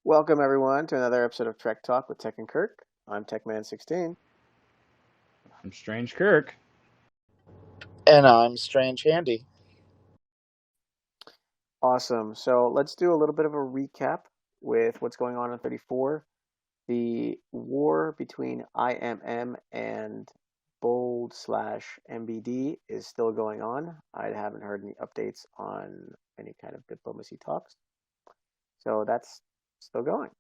Welcome everyone to another episode of Trek Talk with Tech and Kirk. I'm TechMan16. I'm Strange Kirk. And I'm Strange Handy. Awesome. So let's do a little bit of a recap with what's going on in 34. The war between IMM and Bold/MBD is still going on. I haven't heard any updates on any kind of diplomacy talks. So that's still going.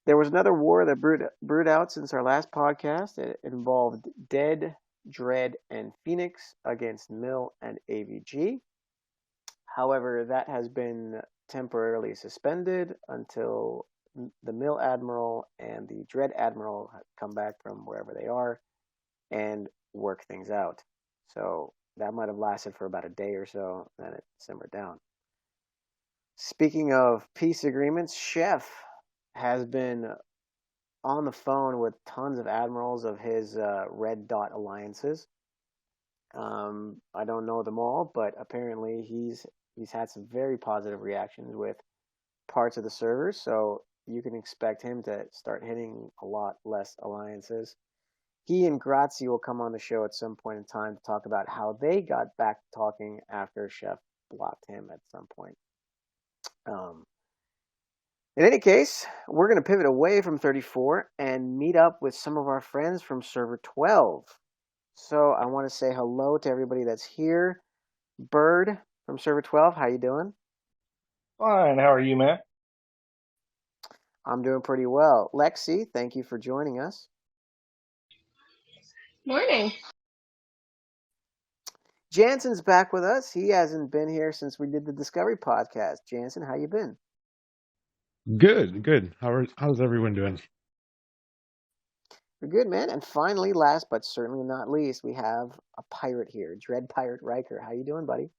There was another war that brewed out since our last podcast. It involved Dead, Dread, and Phoenix against Mill and AVG. However, that has been temporarily suspended until the Mill Admiral and the Dread Admiral come back from wherever they are and work things out. So that might have lasted for about a day or so, then it simmered down. Speaking of peace agreements, Chef has been on the phone with tons of admirals of his red dot alliances. I don't know them all, but apparently he's had some very positive reactions with parts of the servers, so you can expect him to start hitting a lot less alliances. He and Grazi will come on the show at some point in time to talk about how they got back talking after Chef blocked him at some point. In any case, we're going to pivot away from 34 and meet up with some of our friends from server 12. So I want to say hello to everybody that's here. Byrd from server 12, how you doing? Fine, how are you, man? I'm doing pretty well. Lexie, thank you for joining us. Morning. Jansen's back with us. He hasn't been here since we did the Discovery podcast. Jansen, how you been? Good. How's everyone doing? We're good, man. And finally, last but certainly not least, we have a pirate here, DreadPirateRiker. How you doing, buddy?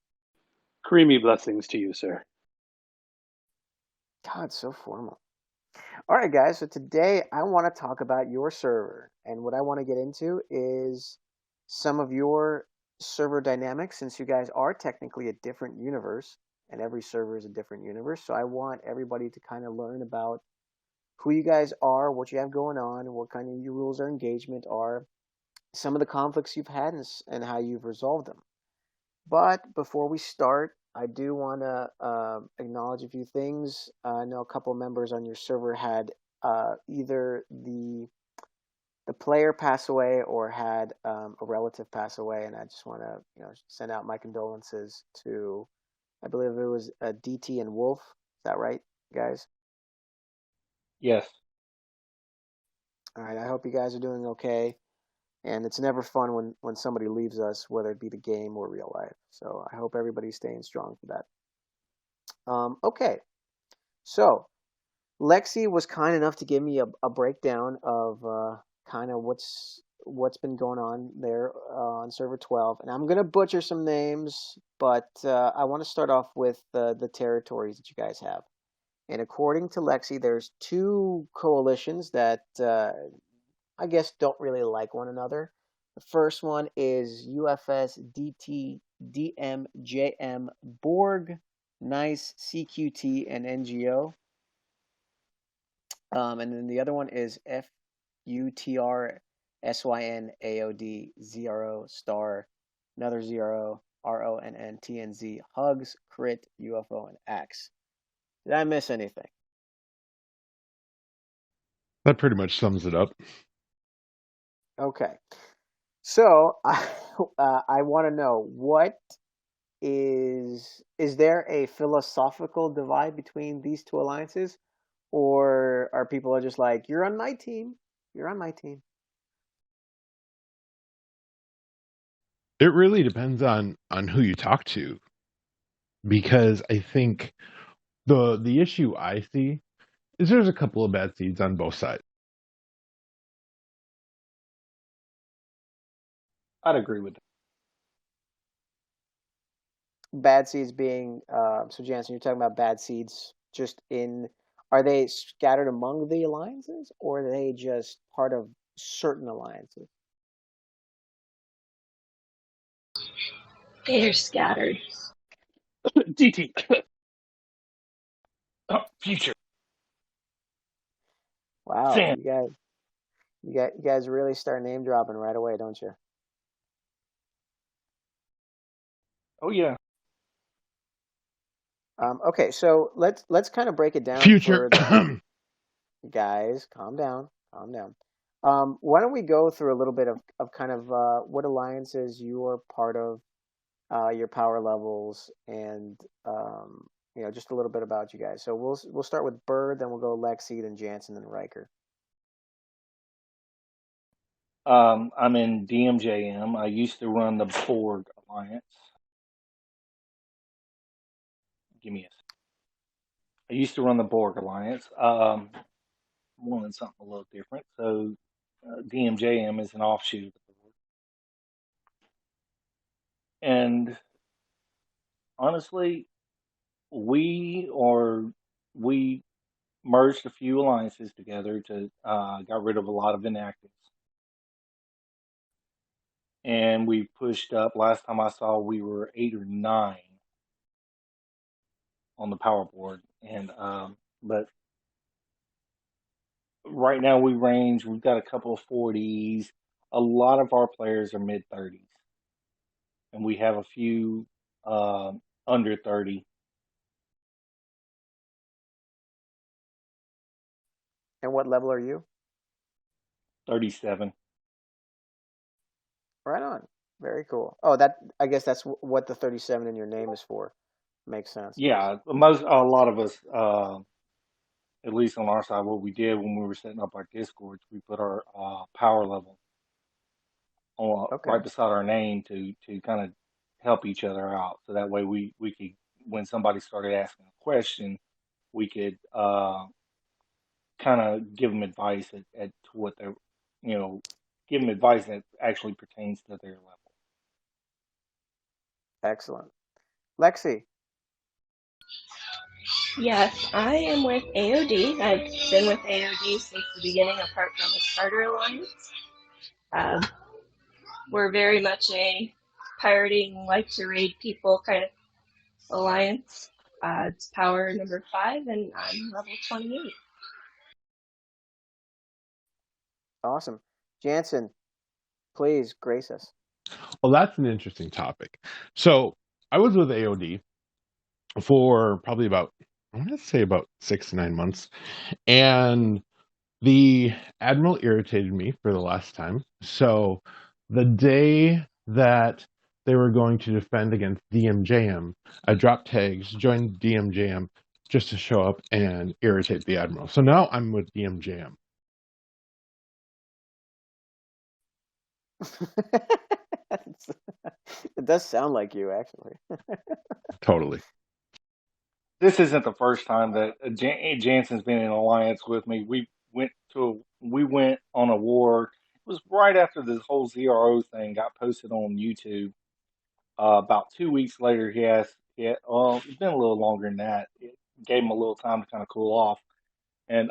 Creamy blessings to you, sir. God, so formal. All right, guys. So today I want to talk about your server. And what I want to get into is some of your server dynamics, since you guys are technically a different universe and every server is a different universe. So I want everybody to kind of learn about who you guys are, what you have going on, what kind of your rules of engagement are, some of the conflicts you've had, and how you've resolved them. But before we start, I do want to acknowledge a few things. I know a couple of members on your server had either the player pass away or had a relative pass away, and I just want to send out my condolences to, I believe it was DT and Wolf. Is that right, guys? Yes. All right. I hope you guys are doing okay. And it's never fun when somebody leaves us, whether it be the game or real life. So I hope everybody's staying strong for that. Okay. So Lexie was kind enough to give me a breakdown of kind of what's been going on there on server 12. And I'm going to butcher some names, but I want to start off with the territories that you guys have. And according to Lexie, there's two coalitions that I guess don't really like one another. The first one is UFS DT DMJM Borg, Nice CQT and NGO. And then the other one is FUTR SYN AOD ZRO star, another zero, RONN TNZ Hugs, Crit, UFO, and Axe. Did I miss anything? That pretty much sums it up. Okay. So I want to know, what is there a philosophical divide between these two alliances, or are people just like, you're on my team, you're on my team? It really depends on who you talk to, because I think the issue I see is there's a couple of bad seeds on both sides. I'd agree with that. Bad seeds being so Jansen, you're talking about bad seeds just in, are they scattered among the alliances, or are they just part of certain alliances? They're scattered. DT. Oh, future. Wow, Sam. you guys really start name dropping right away, don't you? Oh yeah. Okay, so let's kind of break it down Future. for the guys. Calm down, calm down. Why don't we go through a little bit of kind of what alliances you are part of, your power levels, and just a little bit about you guys. So we'll start with Byrd, then we'll go Lexie, then Jansen, then Riker. I'm in DMJM. I used to run the Borg Alliance. Give me a. I used to run the Borg Alliance. Wanted something a little different, so DMJM is an offshoot of the Borg. And honestly, we are we merged a few alliances together to got rid of a lot of inactives, and we pushed up. Last time I saw, we were 8 or 9 on the power board, and but right now we range. We've got a couple of 40s. A lot of our players are mid 30s, and we have a few under 30. And what level are you? 37. Right on. Very cool. Oh, that I guess that's what the 37 in your name is for. Makes sense. Yeah, a lot of us, at least on our side, what we did when we were setting up our discords, we put our power level on Okay. right beside our name to kind of help each other out. So that way we could, when somebody started asking a question, we could kind of give them advice at to what they're, you know, give them advice that actually pertains to their level. Excellent. Lexi. Yes, I am with AOD. I've been with AOD since the beginning, apart from the Starter Alliance. Um, we're very much a pirating, like to raid people kind of alliance. It's power number 5, and I'm level 28. Awesome. Jansen, please grace us. Well, that's an interesting topic. So I was with AOD for probably about, I want to say about 6 to 9 months. And the Admiral irritated me for the last time. So the day that they were going to defend against DMJM, I dropped tags, joined DMJM just to show up and irritate the Admiral. So now I'm with DMJM. It does sound like you, actually. Totally. This isn't the first time that Jansen's been in alliance with me. We went on a war. It was right after this whole ZRO thing got posted on YouTube. About 2 weeks later, well, it's been a little longer than that. It gave him a little time to kind of cool off. And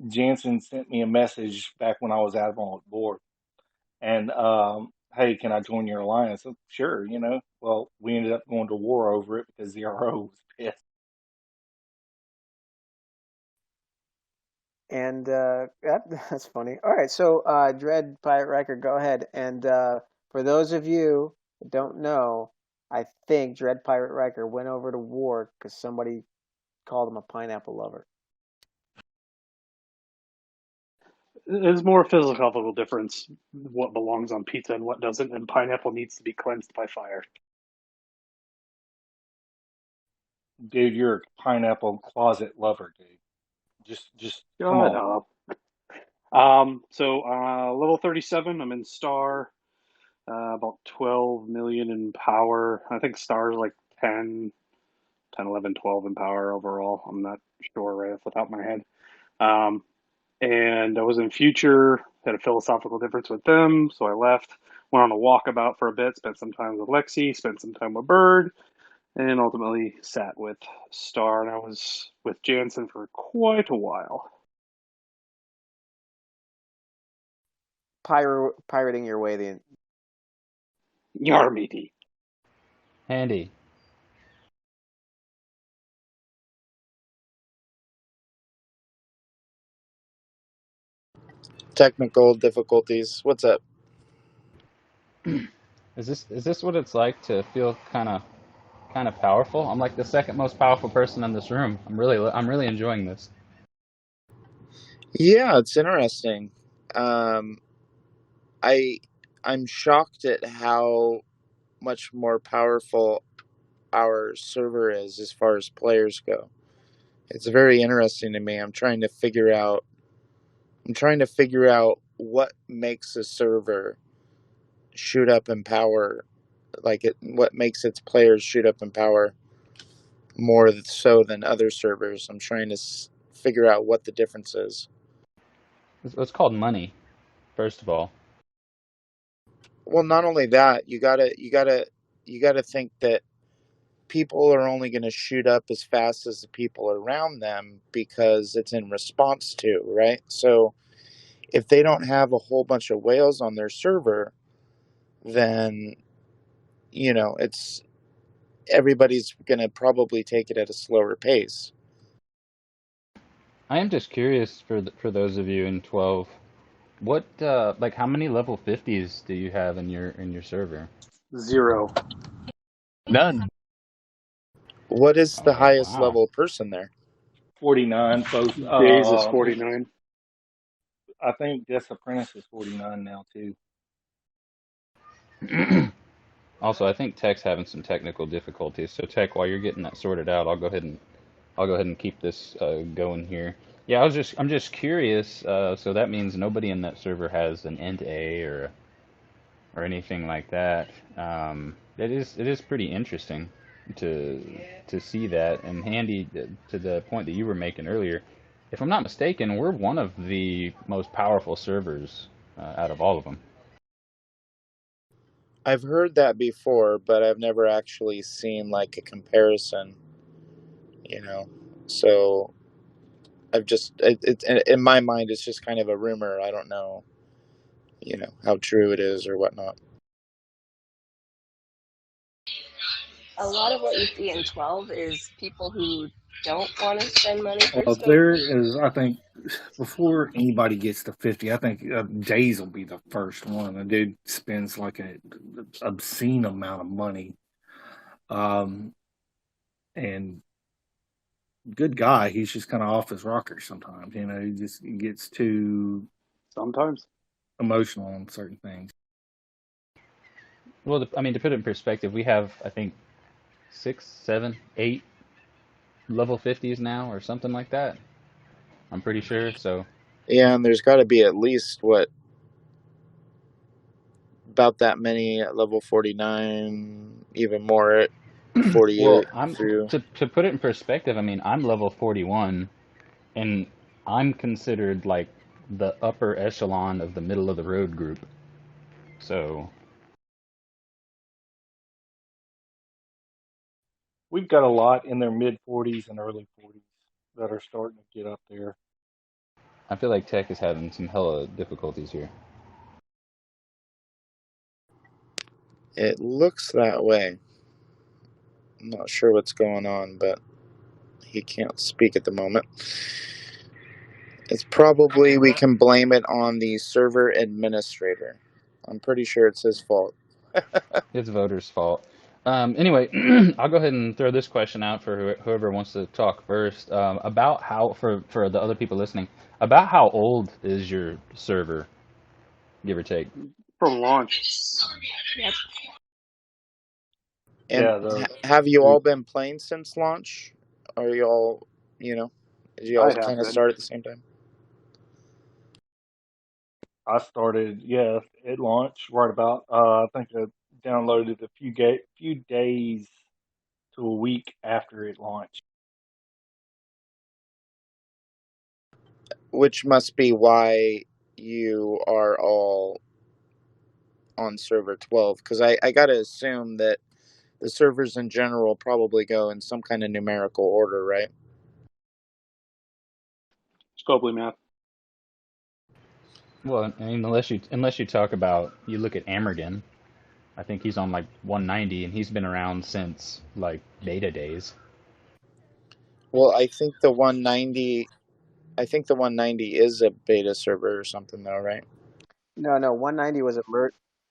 Jansen sent me a message back when I was Admiral at board. And hey, can I join your alliance? Sure, you know. Well, we ended up going to war over it because ZRO was pissed. And that's funny. All right, so DreadPirateRiker, go ahead. And for those of you that don't know, I think DreadPirateRiker went over to war because somebody called him a pineapple lover. There's more philosophical difference what belongs on pizza and what doesn't, and pineapple needs to be cleansed by fire. Dude, you're a pineapple closet lover, dude. Just come Shut on. up. So level 37, I'm in Star, about 12 million in power. I think Star's like 10, 11, 12 in power overall. I'm not sure right off the top of my head. And I was in Future, had a philosophical difference with them, so I left. Went on a walkabout for a bit, spent some time with Lexie, spent some time with Byrd, and ultimately sat with Star, and I was with Jansen for quite a while. Pirating your way the Yar matey. Handy. Technical difficulties. What's up? Is this what it's like to feel kind of powerful? I'm like the second most powerful person in this room. I'm really enjoying this. Yeah, it's interesting. Um, I I'm shocked at how much more powerful our server is as far as players go. It's very interesting to me. I'm trying to figure out what makes a server shoot up in power, what makes its players shoot up in power more so than other servers. I'm trying to figure out what the difference is. It's called money, first of all. Well, not only that, you gotta think that people are only going to shoot up as fast as the people around them because it's in response to, right? So if they don't have a whole bunch of whales on their server, then it's everybody's going to probably take it at a slower pace. I am just curious for those of you in 12. What like how many level 50s do you have in your server? 0. None. What is the Oh highest wow. level person there? 49. So Days is 49. I think Death Apprentice is 49 now too. Also, I think Tech's having some technical difficulties. So Tech, while you're getting that sorted out, I'll go ahead and keep this going here. Yeah, I'm just curious. So that means nobody in that server has an int A or anything like that. It is pretty interesting to to see that. And Handy, to the point that you were making earlier, if I'm not mistaken, we're one of the most powerful servers out of all of them. I've heard that before, but I've never actually seen like a comparison, you know. So it's in my mind, it's just kind of a rumor. I don't know, how true it is or whatnot. A lot of what you see in 12 is people who don't want to spend money for stuff. There is, I think, before anybody gets to 50, I think Days will be the first one. The dude spends like an obscene amount of money. And good guy, he's just kind of off his rocker sometimes. He gets too Sometimes. emotional on certain things. Well, I mean, to put it in perspective, we have I think 6, 7, 8 level 50s now, or something like that. I'm pretty sure. So Yeah, and there's got to be at least about that many at level 49, even more at 48 well, I'm through. to put it in perspective. I mean, I'm level 41, and I'm considered like the upper echelon of the middle of the road group. So We've got a lot in their mid 40s and early 40s that are starting to get up there. I feel like Tech is having some hella difficulties here. It looks that way. I'm not sure what's going on, but he can't speak at the moment. It's probably we can blame it on the server administrator. I'm pretty sure it's his fault. It's voters' fault. Anyway, I'll go ahead and throw this question out for whoever wants to talk first. About how, for the other people listening, about how old is your server, give or take? From launch. Yep. And Yeah, have you all been playing since launch? Are you all, did you all I have kind of been. start at the same time? I started, at launch right about. I think I downloaded a few days to a week after it launched. Which must be why you are all on server 12, because I got to assume that the servers in general probably go in some kind of numerical order, right? Scopely math. Well, I mean, unless you talk about, you look at Amergan. I think he's on like 190, and he's been around since like beta days. Well, I think the 190 I think the 190 is a beta server or something, though, right? No, 190 was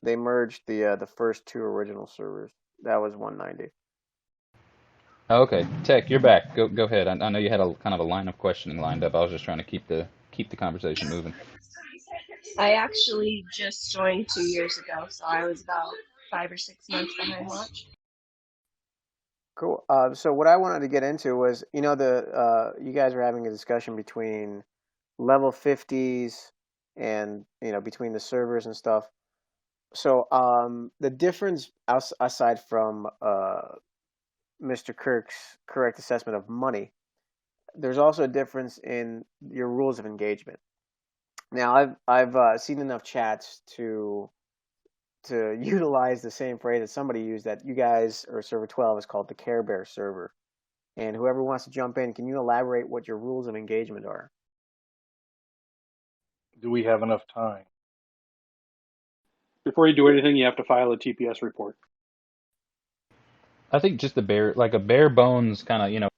they merged the first two original servers. That was 190. Oh, okay, Tech, you're back. Go ahead. I know you had a kind of a line of questioning lined up. I was just trying to keep the conversation moving. I actually just joined 2 years ago, so I was about 5 or 6 months behind launch. Cool. So what I wanted to get into was, you guys were having a discussion between level 50s and between the servers and stuff. So the difference aside from Mr. Kirk's correct assessment of money, there's also a difference in your rules of engagement. Now, I've seen enough chats to utilize the same phrase that somebody used, that you guys, or server 12 is called the Care Bear server. And whoever wants to jump in, can you elaborate what your rules of engagement are? Do we have enough time? Before you do anything, you have to file a TPS report. I think just a bare bones kind of,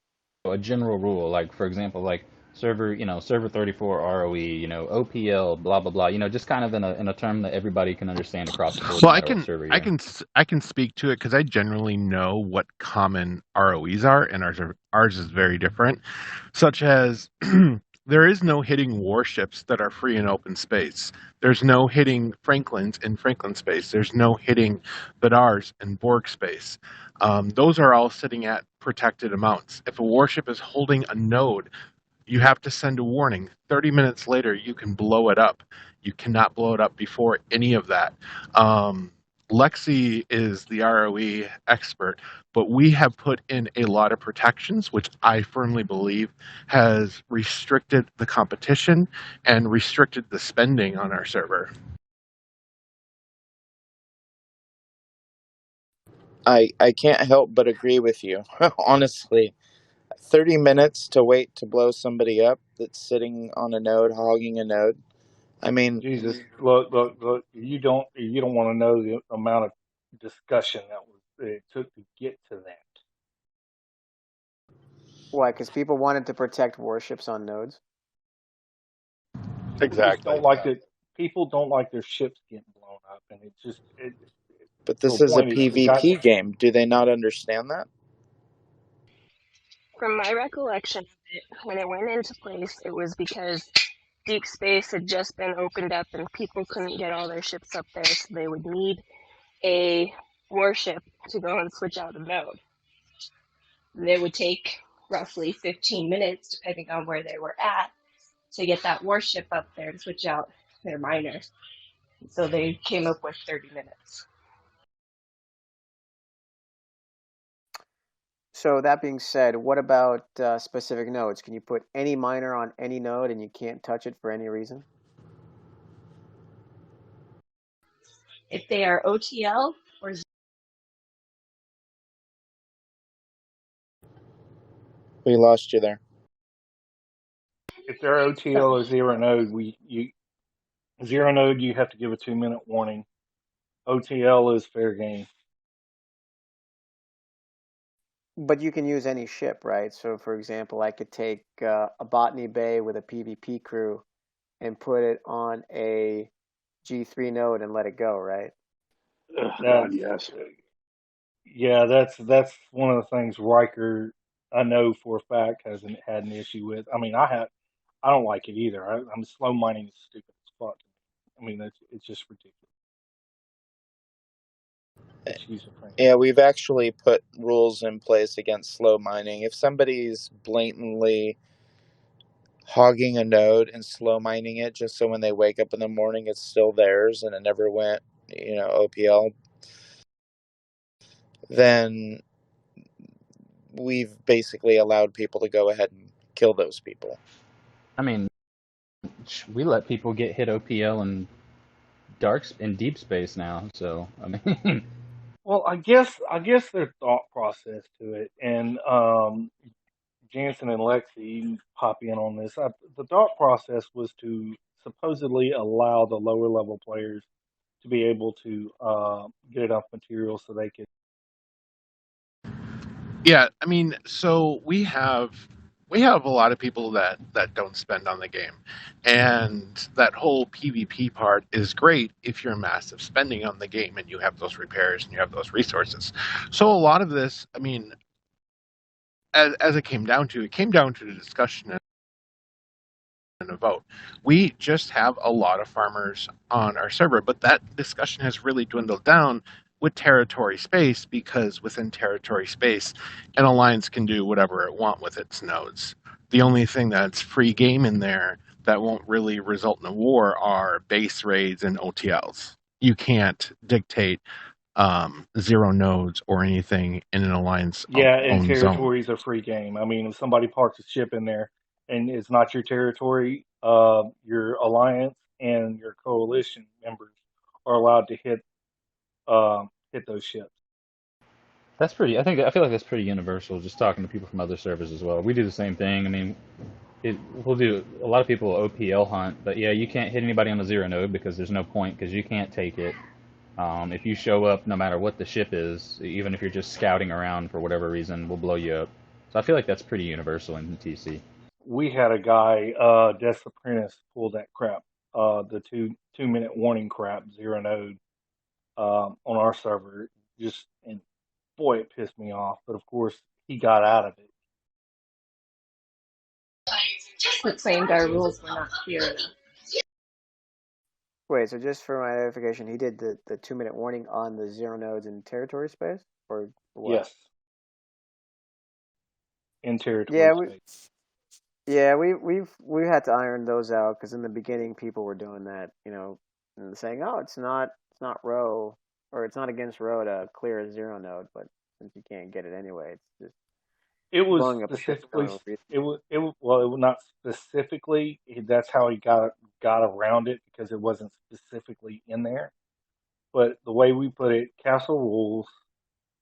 a general rule. Like, for example, like server 34 ROE, OPL, blah blah blah. Just kind of in a term that everybody can understand across the board, no Well, I matter what can server I you're in. can I can speak to it because I generally know what common ROEs are, and ours is very different. Such as there is no hitting warships that are free in open space. There's no hitting Franklins in Franklin space. There's no hitting Vidars in Borg space. Those are all sitting at protected amounts. If a warship is holding a node, you have to send a warning. 30 minutes later, you can blow it up. You cannot blow it up before any of that. Lexie is the ROE expert, but we have put in a lot of protections, which I firmly believe has restricted the competition and restricted the spending on our server. I can't help but agree with you. Honestly, 30 minutes to wait to blow somebody up that's sitting on a node, hogging a node. I mean, Jesus, look. You don't want to know the amount of discussion it took to get to that. Why? Because people wanted to protect warships on nodes. People just Exactly. don't like it. People don't like their ships getting blown up, and but to a this is a point. It got. PvP game. Do they not understand that? From my recollection of it, when it went into place, it was because deep space had just been opened up and people couldn't get all their ships up there, so they would need a warship to go and switch out a node. And it would take roughly 15 minutes, depending on where they were at, to get that warship up there to switch out their miner. So they came up with 30 minutes. So that being said, what about specific nodes? Can you put any miner on any node and you can't touch it for any reason? If they are OTL or We lost you there. If they're OTL or zero node, zero node, you have to give a 2-minute warning. OTL is fair game. But you can use any ship, right? So, for example, I could take a Botany Bay with a PvP crew and put it on a G3 node and let it go, right? Ugh, God, That's yes. yeah, that's one of the things Riker, I know for a fact, hasn't had an issue with. I mean, I don't like it either. I'm slow mining is stupid as fuck. I mean, it's just ridiculous. Excuse me, Frank. Yeah, we've actually put rules in place against slow mining. If somebody's blatantly hogging a node and slow mining it just so when they wake up in the morning it's still theirs and it never went, OPL, then we've basically allowed people to go ahead and kill those people. I mean, we let people get hit OPL in deep space now. So I mean, Well, I guess their thought process to it, and Jansen and Lexie, you can pop in on this. The thought process was to supposedly allow the lower level players to be able to get enough material so they could. Yeah, I mean, so we have we have a lot of people that don't spend on the game, and that whole PvP part is great if you're massive spending on the game and you have those repairs and you have those resources. So a lot of this, I mean, as it came down to the discussion and a vote. We just have a lot of farmers on our server, but that discussion has really dwindled down with territory space, because within territory space, an alliance can do whatever it wants with its nodes. The only thing that's free game in there that won't really result in a war are base raids and OTLs. You can't dictate zero nodes or anything in an alliance Yeah, and owned zone. territory is a free game. I mean, if somebody parks a ship in there and it's not your territory, your alliance and your coalition members are allowed to hit those ships. That's pretty. I feel like that's pretty universal. Just talking to people from other servers as well. We do the same thing. I mean, we'll do a lot of people OPL hunt, but yeah, you can't hit anybody on a zero node because there's no point because you can't take it. If you show up, no matter what the ship is, even if you're just scouting around for whatever reason, we'll blow you up. So I feel like that's pretty universal in TC. We had a guy, Death's Apprentice, pull that crap, the 2 minute warning crap, zero node, on our server. And boy, it pissed me off. But of course, he got out of it. Who claimed our rules were not clear enough. Wait, so just for my verification, he did the 2 minute warning on the zero nodes in territory space, or what? Yes. In territory space. We've had to iron those out, because in the beginning people were doing that, and saying, oh, it's not row, or it's not against row to clear a zero node, but since you can't get it anyway, it's just It was blowing up shit for specifically. no reason. It was well. It was not specifically. That's how he got around it, because it wasn't specifically in there. But the way we put it, castle rules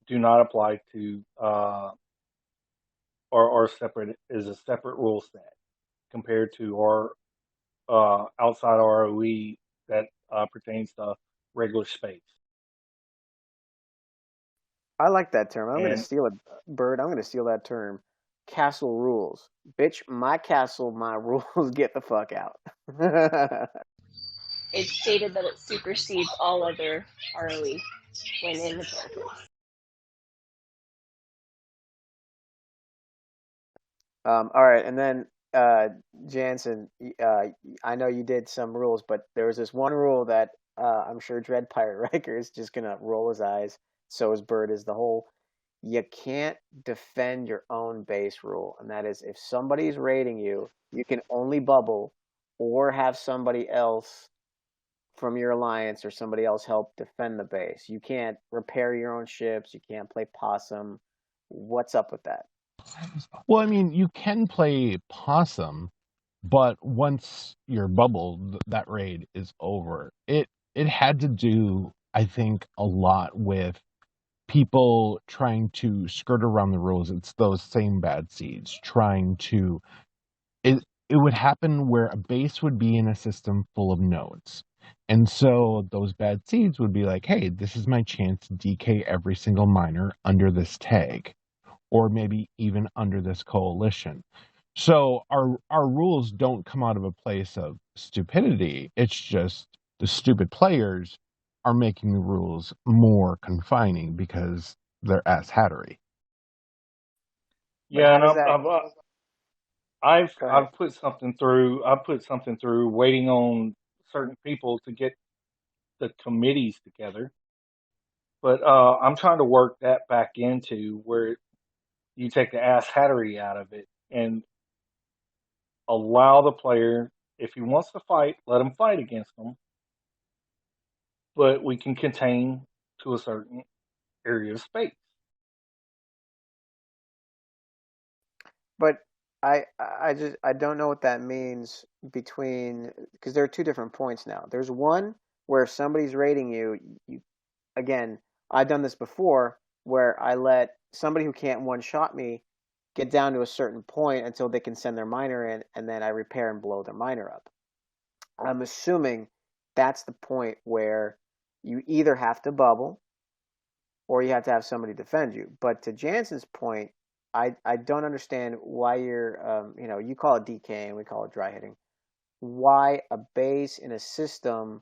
do not apply to are separate, is a separate rule set compared to our outside ROE that pertains to regular space. I like that term. I'm going to And steal it, Byrd. I'm going to steal that term. Castle rules. Bitch, my castle, my rules, get the fuck out. It's stated that it supersedes all other ROE when in the territory. All right, and then Jansen, I know you did some rules, but there was this one rule that I'm sure DreadPirateRiker is just gonna roll his eyes. So is Byrd. Is the whole you can't defend your own base rule, and that is if somebody's raiding you, you can only bubble or have somebody else from your alliance or somebody else help defend the base. You can't repair your own ships. You can't play possum. What's up with that? Well, I mean, you can play possum, but once you're bubbled, that raid is over. It had to do, I think, a lot with people trying to skirt around the rules. It's those same bad seeds trying to. It would happen where a base would be in a system full of nodes. And so those bad seeds would be like, hey, this is my chance to DK every single miner under this tag, or maybe even under this coalition. So our rules don't come out of a place of stupidity. It's just the stupid players are making the rules more confining because they're ass hattery. But yeah, how and does that? Go ahead. I've put something through. Waiting on certain people to get the committees together. But I'm trying to work that back into where you take the ass hattery out of it and allow the player, if he wants to fight, let him fight against them. But we can contain to a certain area of space. But I don't know what that means between, because there are two different points now. There's one where if somebody's raiding you, again, I've done this before where I let somebody who can't one shot me get down to a certain point until they can send their miner in, and then I repair and blow their miner up. I'm assuming that's the point where you either have to bubble or you have to have somebody defend you. But to Jansen's point, I don't understand why you're you call it DK and we call it dry hitting. Why a base in a system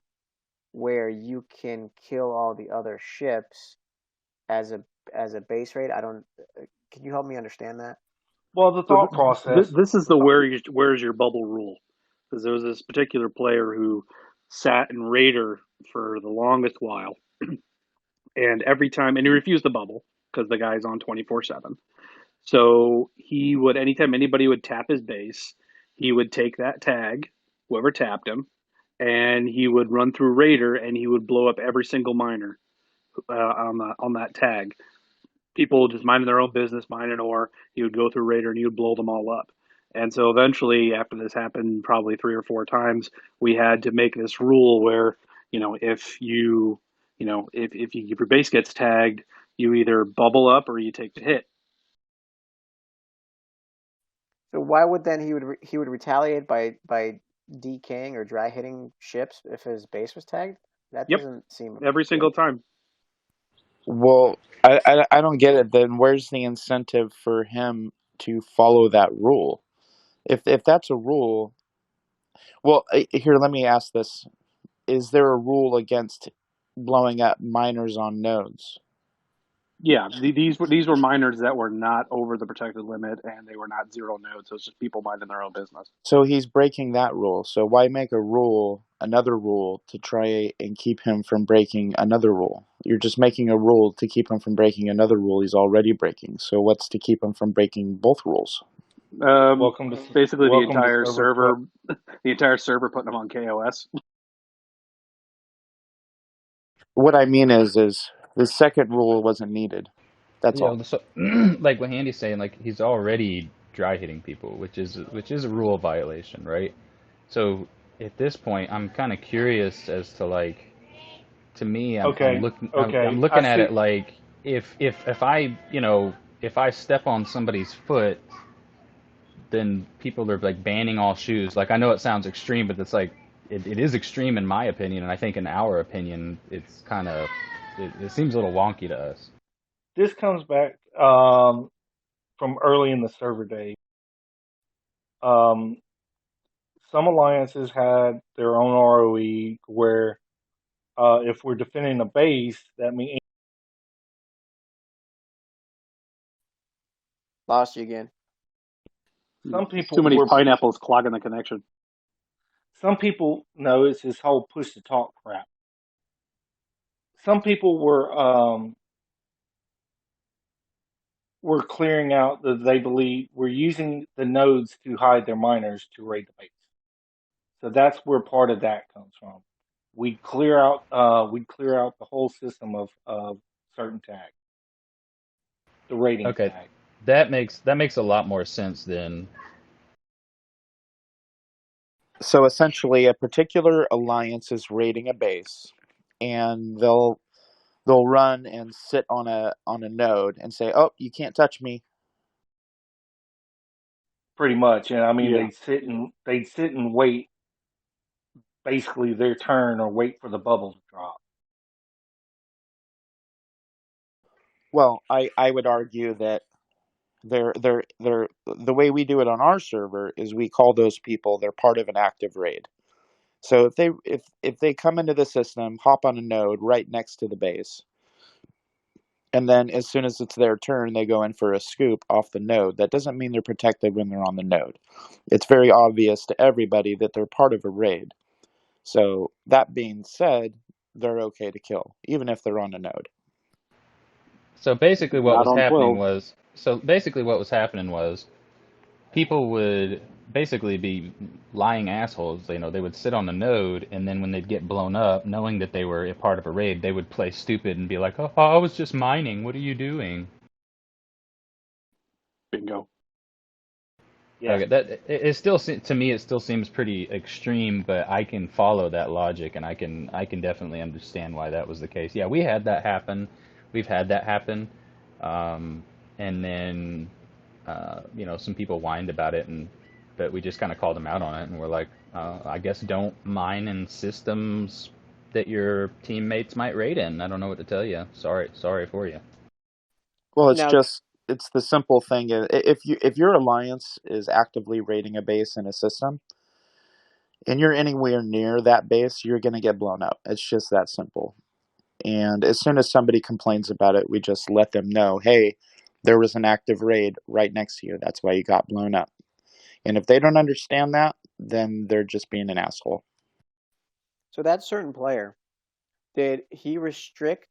where you can kill all the other ships as a base raid? I don't. Can you help me understand that? Well, the So thought process. this is the where's your bubble rule, because there was this particular player who sat in Raider for the longest while, and every time, and he refused the bubble because the guy's on 24/7. So he would, anytime anybody would tap his base, he would take that tag, whoever tapped him, and he would run through Raider and he would blow up every single miner on that tag. People just minding their own business, mining ore. He would go through Raider and he would blow them all up. And so eventually, after this happened probably 3 or 4 times, we had to make this rule where, if if your base gets tagged, you either bubble up or you take the hit. So why would then he would retaliate by DKing or dry hitting ships if his base was tagged? That Yep, doesn't seem every single good. time. Well, I don't get it. Then where's the incentive for him to follow that rule? If that's a rule, well, here, let me ask this: is there a rule against blowing up miners on nodes? Yeah, these were miners that were not over the protected limit, and they were not zero nodes. So it's just people minding their own business. So he's breaking that rule. So why make another rule, to try and keep him from breaking another rule? You're just making a rule to keep him from breaking another rule he's already breaking. So what's to keep him from breaking both rules? Basically, the welcome to entire server. the entire server putting them on KOS. What I mean is the second rule wasn't needed. That's all. So, like what Handy's saying, like he's already dry hitting people, which is a rule violation, right? So at this point, I'm kind of curious as to like, to me, Okay. I'm I looking at see. it like if I if I step on somebody's foot, then people are like banning all shoes. Like I know it sounds extreme, but it's like it is extreme in my opinion, and I think in our opinion, it's kind of it seems a little wonky to us. This comes back from early in the server day. Um, some alliances had their own ROE where if we're defending a base, that means Lost you again. some Too people many were. pineapples clogging the connection. Some people know it's this whole push to talk crap. Some people were clearing out that they believe we're using the nodes to hide their miners to raid the base. So that's where part of that comes from. We clear out the whole system of certain tags, the rating Okay, tag. that makes a lot more sense than So essentially, a particular alliance is raiding a base, and they'll run and sit on a node and say, "Oh, you can't touch me." Pretty much, and I mean Yeah. they'd sit and wait basically their turn or wait for the bubble to drop. Well, I would argue that they're the way we do it on our server is we call those people, they're part of an active raid. So if they come into the system, hop on a node right next to the base, and then as soon as it's their turn, they go in for a scoop off the node, that doesn't mean they're protected when they're on the node. It's very obvious to everybody that they're part of a raid. So that being said, they're okay to kill, even if they're on a node. so basically Not on 12. what was happening was people would basically be lying assholes. They would sit on the node, and then when they'd get blown up, knowing that they were a part of a raid, they would play stupid and be like, "Oh, I was just mining. What are you doing?" Bingo. Yeah. Okay, it still to me it still seems pretty extreme, but I can follow that logic, and I can definitely understand why that was the case. Yeah, we had that happen. We've had that happen, and then some people whined about it, and but we just kind of called them out on it, and we're like, I guess don't mine in systems that your teammates might raid in. I don't know what to tell you. Sorry for you. Well, it's Now, just it's the simple thing. If your alliance is actively raiding a base in a system, and you're anywhere near that base, you're going to get blown up. It's just that simple. And as soon as somebody complains about it, we just let them know, hey, there was an active raid right next to you. That's why you got blown up. And if they don't understand that, then they're just being an asshole. So that certain player, did he restrict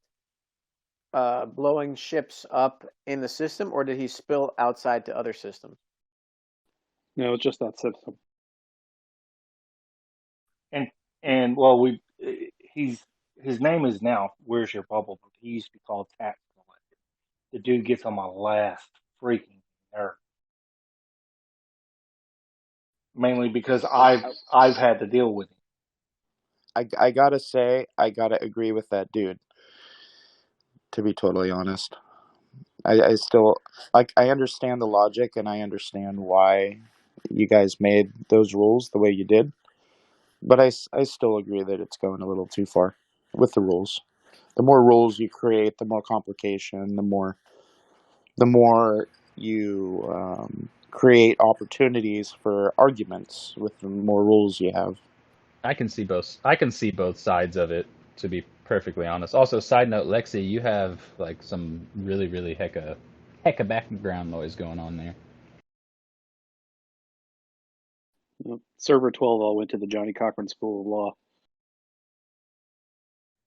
blowing ships up in the system, or did he spill outside to other systems? No, it's just that system. And well, his name is now Where's Your Bubble, but he used to be called Tax Collector. The dude gets on my last freaking nerve, mainly because I've had to deal with him. I gotta say, I gotta agree with that dude, to be totally honest. I still, like, I understand the logic and I understand why you guys made those rules the way you did, but I still agree that it's going a little too far with the rules. The more rules you create, the more complication, the more you create opportunities for arguments with the more rules you have. I can see both. I can see both sides of it, to be perfectly honest. Also, side note, Lexie, you have like some really, really hecka background noise going on there. Server 12 all went to the Johnny Cochran School of Law.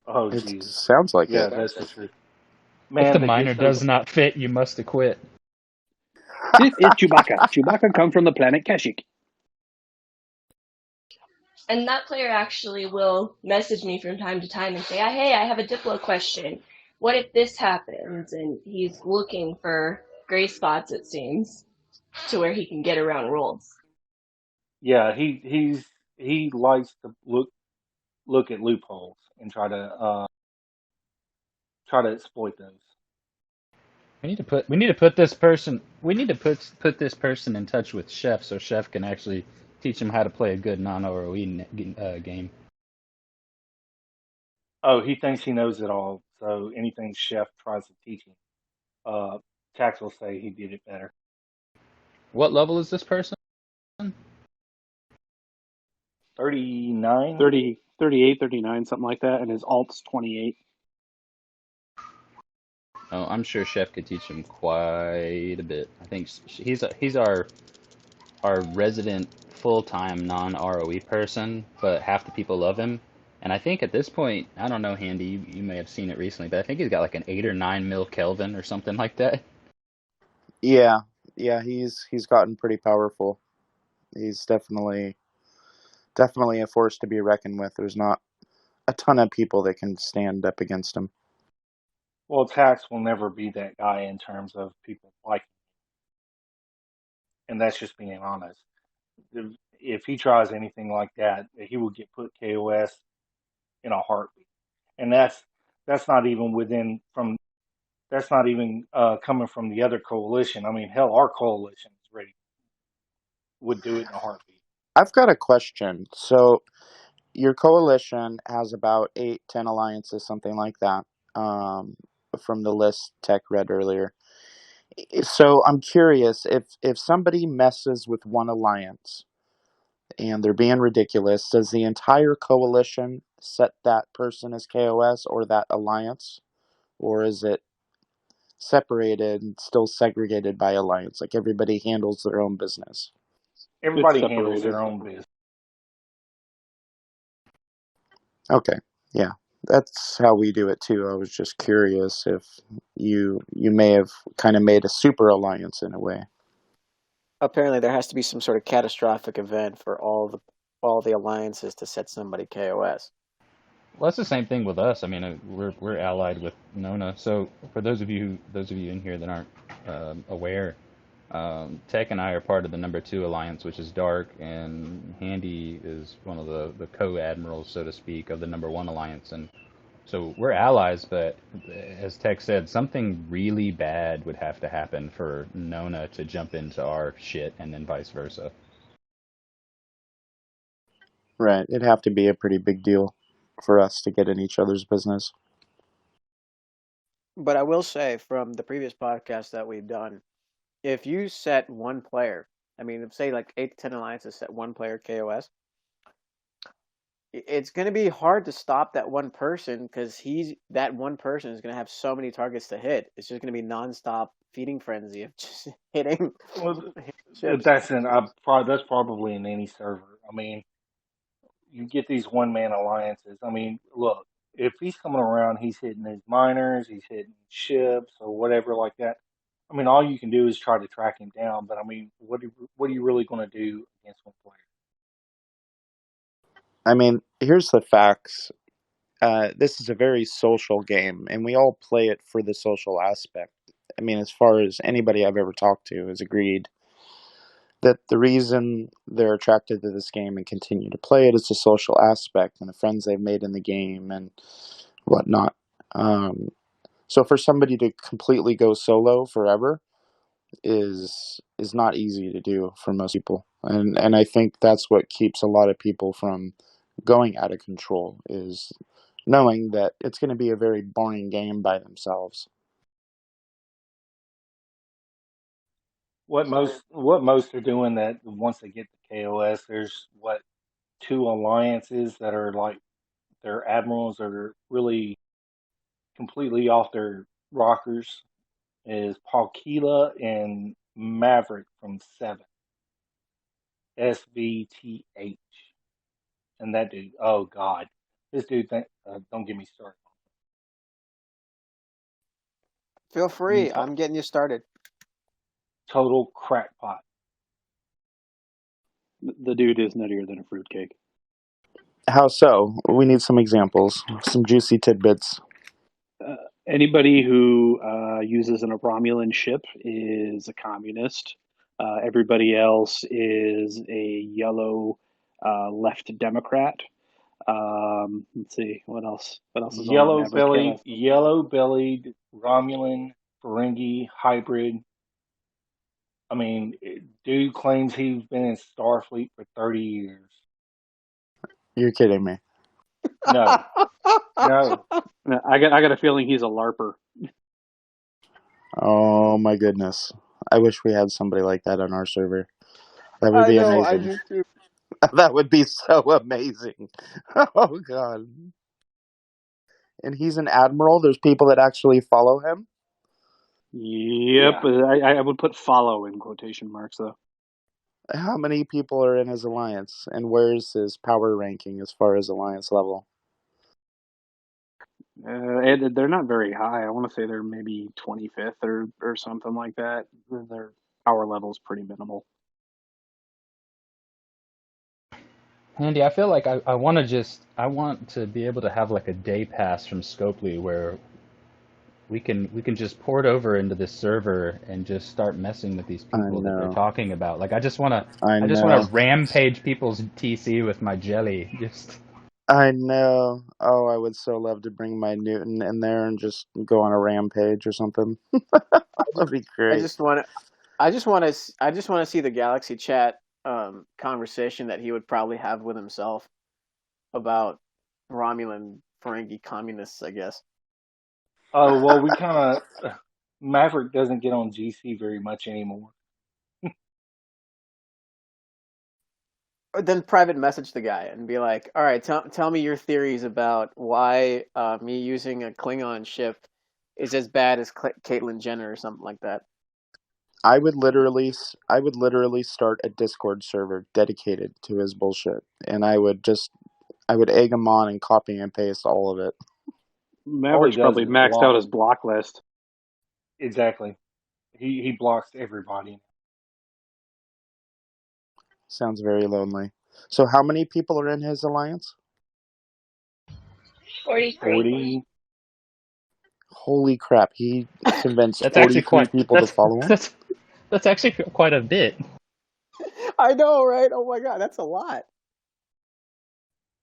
Oh, It Jesus. sounds like Yeah, it. that's the truth. If Man, the they minor get does those. not fit, you must acquit. This is Chewbacca. Chewbacca come from the planet Kashyyyk. And that player actually will message me from time to time and say, hey, I have a Diplo question. What if this happens? And he's looking for gray spots, it seems, to where he can get around rules. Yeah, he likes to look at loopholes and try to exploit those. We need to put this person in touch with Chef so Chef can actually teach him how to play a good non-ROE game. Oh, he thinks he knows it all, so anything Chef tries to teach him, Tax will say he did it better. What level is this person? 39? 30, 38, 39, something like that, and his alt's 28. Oh, I'm sure Chef could teach him quite a bit. I think he's our resident full-time non-ROE person, but half the people love him. And I think at this point, I don't know, Handy, you may have seen it recently, but I think he's got like an 8 or 9 mil Kelvin or something like that. Yeah, yeah, he's gotten pretty powerful. He's definitely a force to be reckoned with. There's not a ton of people that can stand up against him. Well, Tax will never be that guy in terms of people liking him, and that's just being honest. If he tries anything like that, he will get put KOS in a heartbeat, and that's not even within from that's not even coming from the other coalition. I mean, hell, our coalition is ready would do it in a heartbeat. I've got a question. So your coalition has about 8, 10 alliances, something like that, from the list Tech read earlier. So I'm curious if somebody messes with one alliance and they're being ridiculous, does the entire coalition set that person as KOS or that alliance, or is it separated and still segregated by alliance? Like everybody handles their own business. It's Everybody handles separated. their own business. Okay, yeah, that's how we do it too. I was just curious if you may have kind of made a super alliance in a way. Apparently, there has to be some sort of catastrophic event for all the alliances to set somebody KOS. Well, that's the same thing with us. I mean, we're allied with Nona. So for those of you in here that aren't aware, Tech and I are part of the number 2 alliance, which is Dark, and Handy is one of the co-admirals, so to speak, of the number 1 alliance. And so we're allies, but as Tech said, something really bad would have to happen for Nona to jump into our shit, and then vice versa. Right, it'd have to be a pretty big deal for us to get in each other's business. But I will say from the previous podcast that we've done, if you set one player, I mean, say like 8 to 10 alliances set one player KOS, it's going to be hard to stop that one person because that one person is going to have so many targets to hit. It's just going to be nonstop feeding frenzy of just hitting, Well, hitting ships. that's that's probably in any server. I mean, you get these one man alliances. I mean, look, if he's coming around, he's hitting his miners, he's hitting ships or whatever like that. I mean, all you can do is try to track him down. But I mean, what are you really going to do against one player? I mean, here's the facts. This is a very social game, and we all play it for the social aspect. I mean, as far as anybody I've ever talked to has agreed that the reason they're attracted to this game and continue to play it is the social aspect and the friends they've made in the game and whatnot. So for somebody to completely go solo forever is not easy to do for most people, and I think that's what keeps a lot of people from going out of control is knowing that it's going to be a very boring game by themselves. What most are doing that once they get the KOS, there's what 2 alliances that are like their admirals are really completely off their rockers is Palkila and Maverick from 7. SVTH. And that dude, oh God. This dude, don't get me started. Feel I mean, free. I'm getting you started. total crackpot. The dude is nuttier than a fruitcake. How so? We need some examples, some juicy tidbits. Anybody who uses a Romulan ship is a communist. Everybody else is a yellow left Democrat. Let's see what else. What else is on Maverick? Yellow bellied Romulan Ferengi hybrid. I mean, dude claims he's been in Starfleet for 30 years. You're kidding me. No. I got a feeling he's a LARPer. Oh my goodness. I wish we had somebody like that on our server. That would be amazing. I just do. That would be so amazing. Oh God. And he's an admiral. There's people that actually follow him. Yep, yeah. I would put follow in quotation marks though. How many people are in his alliance, and where's his power ranking as far as alliance level? And they're not very high. I want to say they're maybe 25th or something like that. Their power level's pretty minimal. Handy, I feel like I want to be able to have like a day pass from Scopely where we can just port over into this server and just start messing with these people that they're talking about. Like I just want to rampage people's TC with my jelly. I know. Oh, I would so love to bring my Newton in there and just go on a rampage or something. That'd be great. I just want to see the Galaxy chat conversation that he would probably have with himself about Romulan Ferengi communists, I guess. Oh, well, we kind of Maverick doesn't get on GC very much anymore. Then private message the guy and be like, all right, tell me your theories about why me using a Klingon ship is as bad as Caitlyn Jenner or something like that. I would literally start a Discord server dedicated to his bullshit, and I would egg him on and copy and paste all of it. Maverick's probably maxed out his block list. Exactly. He blocks everybody. Sounds very lonely. So how many people are in his alliance? 43. 40. Holy crap, he convinced 43 people to follow him? That's actually quite a bit. I know, right? Oh my God, that's a lot.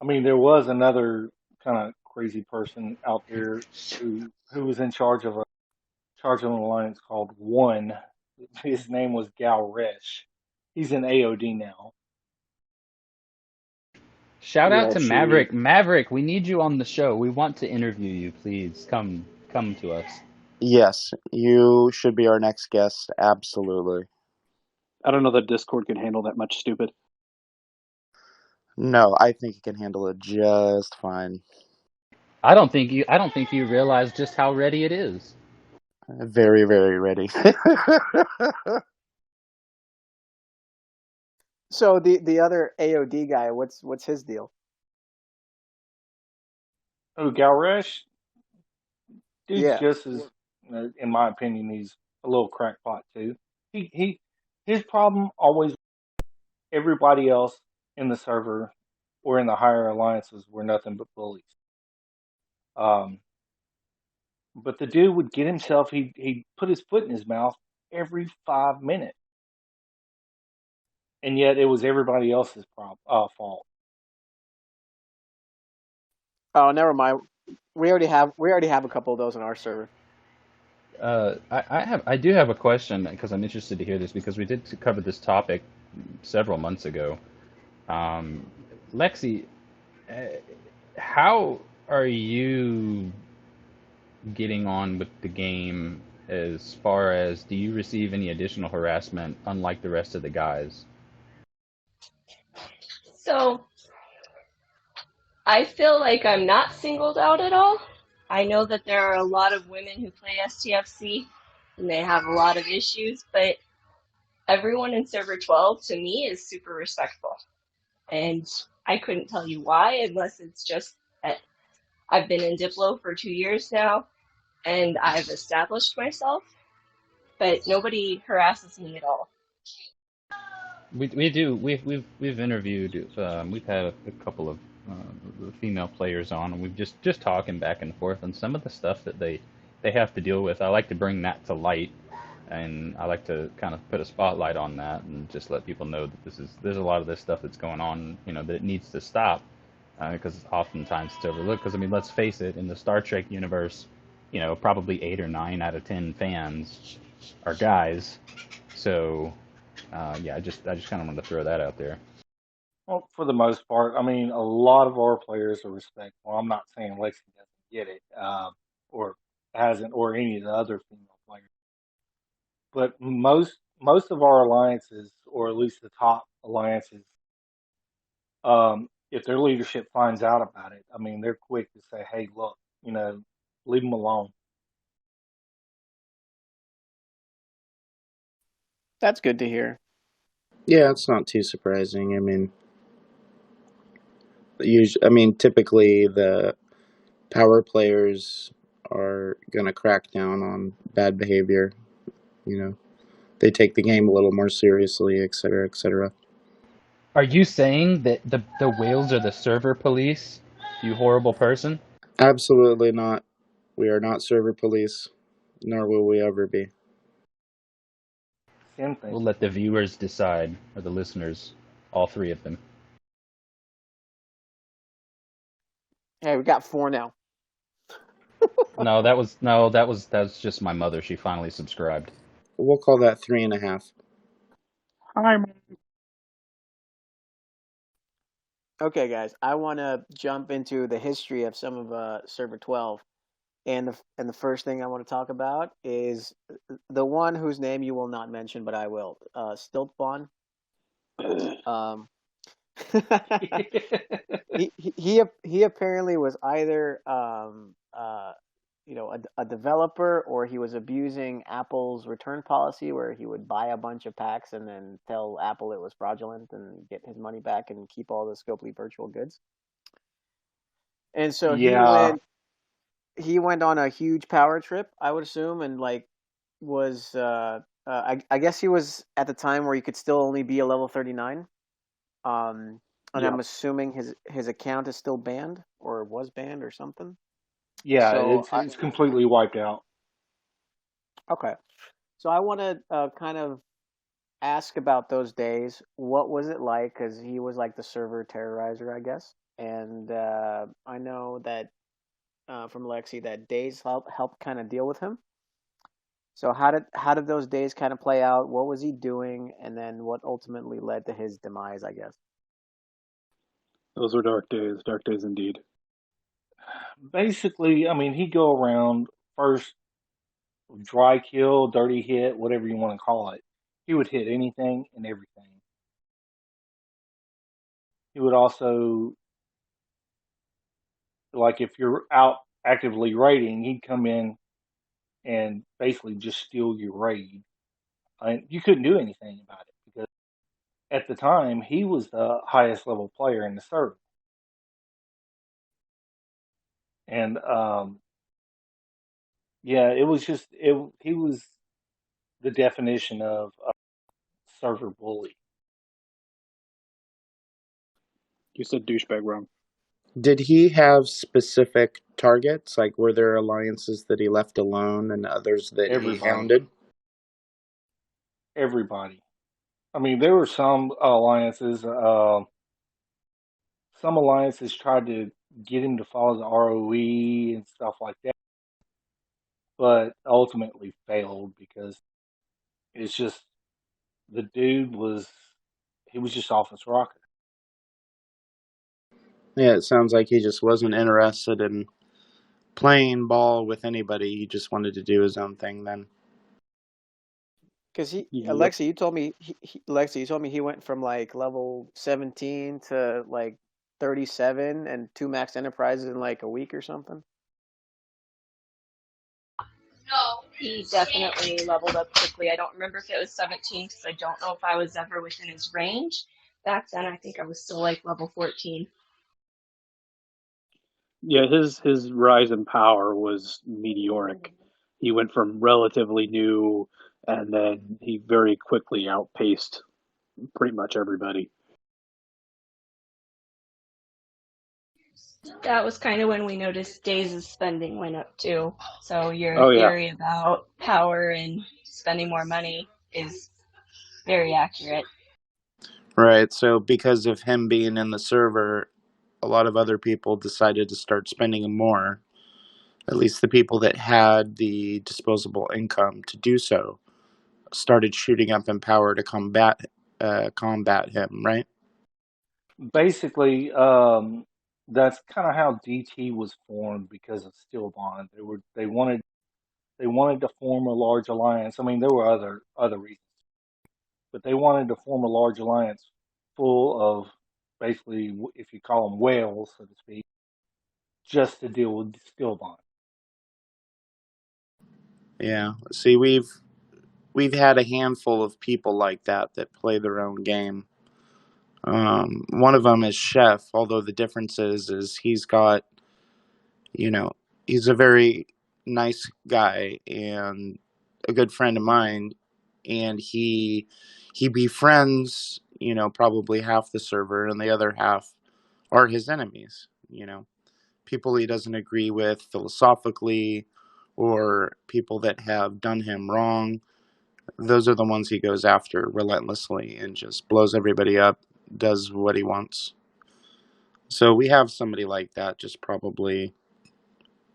I mean, there was another kind of crazy person out there who was in charge of an alliance called One. His name was Galresh. He's in AOD now. Shout out to Maverick. Maverick, we need you on the show. We want to interview you. Please come to us. Yes, you should be our next guest. Absolutely. I don't know that Discord can handle that much stupid. No, I think he can handle it just fine. I don't think you realize just how ready it is. Very, very ready. So the other AOD guy, what's his deal? Oh, Galresh, dude's Yeah. just as, in my opinion, he's a little crackpot too. His problem always, everybody else in the server or in the higher alliances were nothing but bullies. Um, but the dude would get himself, he'd put his foot in his mouth every 5 minutes, and yet it was everybody else's fault. Oh, never mind. We already have a couple of those on our server. I do have a question because I'm interested to hear this because we did cover this topic several months ago. Um, Lexie, uh, how are you getting on with the game as far as do you receive any additional harassment unlike the rest of the guys? So I feel like I'm not singled out at all. I know that there are a lot of women who play STFC and they have a lot of issues, but everyone in server 12 to me is super respectful. And I couldn't tell you why unless it's just that I've been in Diplo for 2 years now and I've established myself, but nobody harasses me at all. We do we've interviewed we've had a couple of female players on and we've just talking back and forth and some of the stuff that they have to deal with. I like to bring that to light and I like to kind of put a spotlight on that and just let people know that there's a lot of this stuff that's going on, that it needs to stop because oftentimes it's overlooked. Because I mean, let's face it, in the Star Trek universe, probably 8 or 9 out of 10 fans are guys. So yeah, I just kind of wanted to throw that out there. Well, for the most part, I mean, a lot of our players are respectful. I'm not saying Lexi doesn't get it, or hasn't, or any of the other female players. But most of our alliances, or at least the top alliances, if their leadership finds out about it, I mean, they're quick to say, "Hey, look, leave them alone." That's good to hear. Yeah, it's not too surprising. Typically the power players are going to crack down on bad behavior. They take the game a little more seriously, etc., etc. Are you saying that the whales are the server police? You horrible person. Absolutely not. We are not server police, nor will we ever be. Same thing. We'll let the viewers decide, or the listeners, all three of them. Hey, we got 4 now. No, that's just my mother. She finally subscribed. We'll call that 3.5. Hi, Okay, guys, I want to jump into the history of some of server 12. And the first thing I want to talk about is the one whose name you will not mention, but I will. Stilbon. Um, he apparently was either a developer, or he was abusing Apple's return policy, where he would buy a bunch of packs and then tell Apple it was fraudulent and get his money back and keep all the Scopely virtual goods. And so Yeah, he went on a huge power trip, I would assume, and was I guess he was at the time where you could still only be a level 39. And yeah, I'm assuming his account is still banned or was banned or something. yeah. So It's completely wiped out. okay. So I want to kind of ask about those days. What was it like? Because he was like the server terrorizer, I guess. And I know that from Lexie that days helped kind of deal with him. So how did those days kind of play out? What was he doing? And then what ultimately led to his demise, I guess. Those were dark days indeed. Basically, I mean, he'd go around first. dry kill, dirty hit, whatever you want to call it. He would hit anything and everything. He would also, like if you're out actively raiding, he'd come in and basically just steal your raid. And you couldn't do anything about it because at the time he was the highest level player in the server. And yeah, it was just he was the definition of a server bully. You said douchebag wrong. Did he have specific targets? Like, were there alliances that he left alone and others that he hounded? Everybody. I mean, there were some alliances. Some alliances tried to get him to follow the ROE and stuff like that, but ultimately failed because it's just the dude was just off his rocker. Yeah, it sounds like he just wasn't interested in playing ball with anybody. He just wanted to do his own thing then. Because Yep. Lexie, you told me he went from like level 17 to like 37 and 2 max enterprises in like a week or something. He definitely leveled up quickly. I don't remember if it was 17 because I don't know if I was ever within his range. Back then, I think I was still like level 14. Yeah, his rise in power was meteoric. He went from relatively new, and then he very quickly outpaced pretty much everybody. That was kind of when we noticed days of spending went up too. So your theory about power and spending more money is very accurate. Right, so because of him being in the server, a lot of other people decided to start spending more. At least the people that had the disposable income to do so started shooting up in power to combat him, right? Basically, that's kind of how DT was formed because of Stilbon. They wanted to form a large alliance. I mean, there were other reasons, but they wanted to form a large alliance full of basically, if you call them whales, so to speak, just to deal with Stilbon. Yeah. See, we've had a handful of people like that play their own game. One of them is Chef, although the difference is he's got, he's a very nice guy and a good friend of mine, and he befriends, probably half the server, and the other half are his enemies. People he doesn't agree with philosophically, or people that have done him wrong. Those are the ones he goes after relentlessly and just blows everybody up, does what he wants. So we have somebody like that, just probably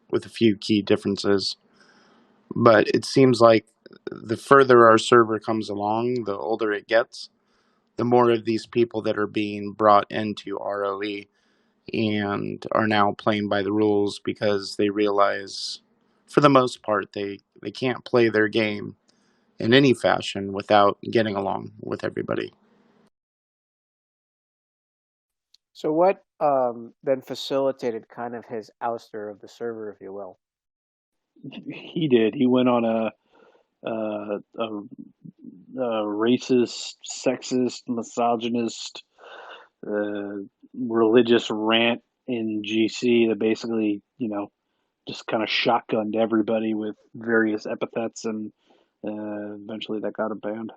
with a few key differences. But it seems like the further our server comes along, the older it gets, the more of these people that are being brought into ROE and are now playing by the rules because they realize, for the most part, they can't play their game in any fashion without getting along with everybody. So what then facilitated kind of his ouster of the server, if you will? He did. He went on a racist, sexist, misogynist, religious rant in GC that basically, just kind of shotgunned everybody with various epithets, and eventually that got him banned.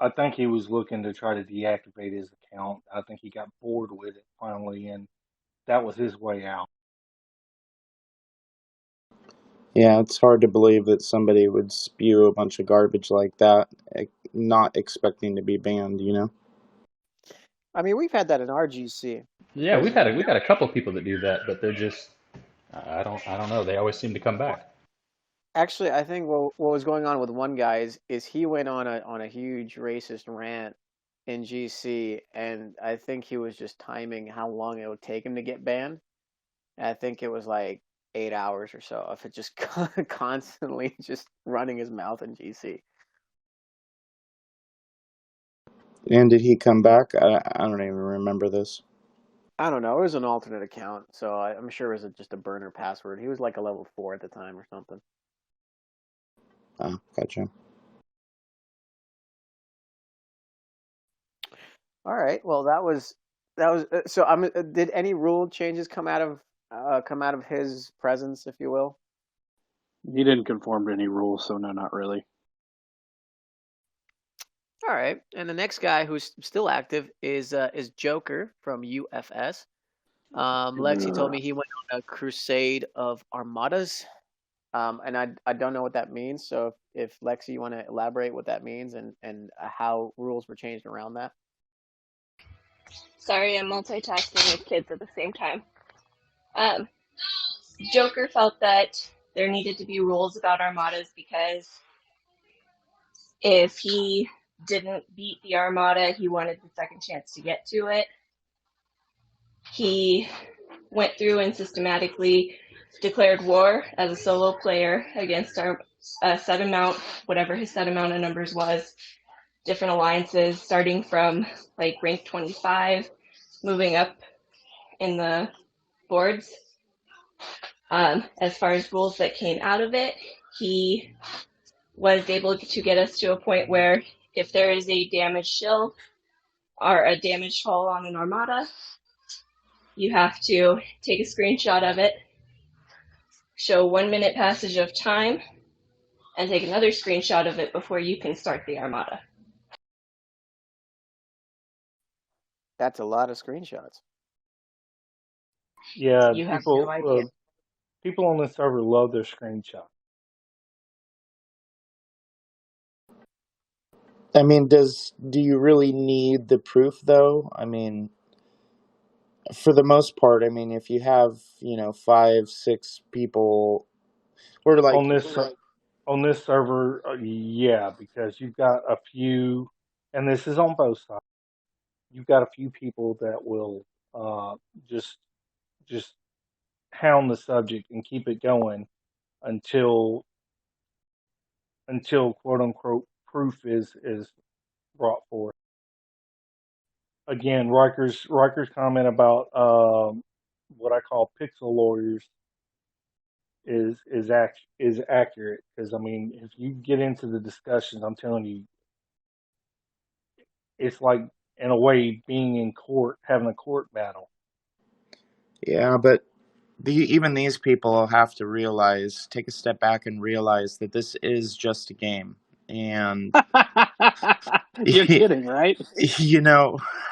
I think he was looking to try to deactivate his account. I think he got bored with it finally, and that was his way out. Yeah, it's hard to believe that somebody would spew a bunch of garbage like that, not expecting to be banned. I mean, we've had that in our GC. Yeah, we've had a couple of people that do that, but they're just I don't know. They always seem to come back. Actually, I think what was going on with one guy is he went on a huge racist rant in GC, and I think he was just timing how long it would take him to get banned. And I think it was like 8 hours or so of it just constantly just running his mouth in GC. And did he come back? I don't even remember this. I don't know. It was an alternate account, so I'm sure it was just a burner password. He was like a level 4 at the time or something. Oh, gotcha. All right. Well, that was so. Did any rule changes come out of his presence, if you will? He didn't conform to any rules, so no, not really. All right. And the next guy who's still active is Joker from UFS. Lexie told me he went on a crusade of Armadas. And I don't know what that means. So if Lexie, you want to elaborate what that means and how rules were changed around that. Sorry, I'm multitasking with kids at the same time. Joker felt that there needed to be rules about armadas because if he didn't beat the armada, he wanted the second chance to get to it. He went through and systematically declared war as a solo player against our set amount, whatever his set amount of numbers was, different alliances, starting from like rank 25, moving up in the boards. As far as rules that came out of it, he was able to get us to a point where if there is a damaged shield or a damaged hull on an armada, you have to take a screenshot of it, show 1 minute passage of time, and take another screenshot of it before you can start the armada. That's a lot of screenshots. Yeah, You have no idea. People on the server love their screenshots. I mean, do you really need the proof though? I mean, for the most part, I mean, if you have 5, 6 people, or like on this server, yeah, because you've got a few, and this is on both sides. You've got a few people that will just hound the subject and keep it going until quote unquote proof is brought forth. Again, Riker's comment about what I call pixel lawyers is accurate, because I mean, if you get into the discussions, I'm telling you, it's like in a way being in court, having a court battle. Yeah, but even these people have to take a step back and realize that this is just a game. And You're kidding, right?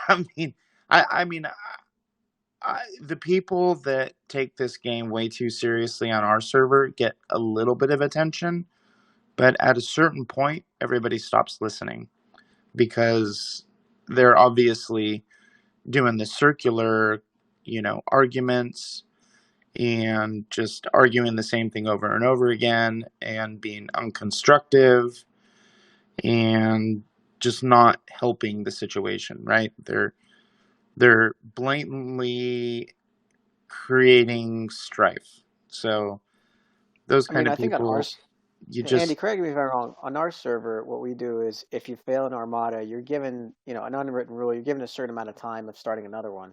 I mean, I mean, the people that take this game way too seriously on our server get a little bit of attention, but at a certain point, everybody stops listening because they're obviously doing the circular, arguments and just arguing the same thing over and over again and being unconstructive and just not helping the situation, right? They're blatantly creating strife. So those kind of think people, Andy, correct me if I'm wrong. On our server, what we do is if you fail an armada, you're given, an unwritten rule. You're given a certain amount of time of starting another one.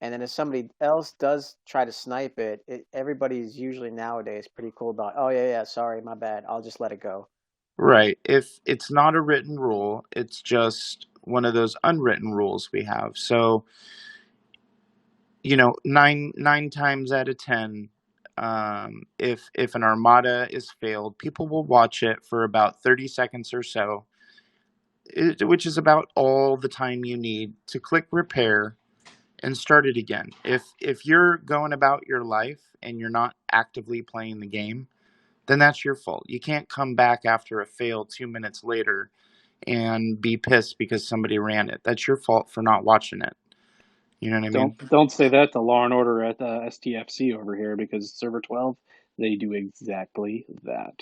And then if somebody else does try to snipe it, everybody's usually nowadays pretty cool about, oh, yeah, sorry, my bad. I'll just let it go. Right. If it's not a written rule, it's just one of those unwritten rules we have. So, nine times out of 10, if an armada is failed, people will watch it for about 30 seconds or so, which is about all the time you need to click repair and start it again. If you're going about your life and you're not actively playing the game, then that's your fault. You can't come back after a fail 2 minutes later and be pissed because somebody ran it. That's your fault for not watching it. You know what I mean? Don't say that to Law and Order at the STFC over here, because Server 12, they do exactly that.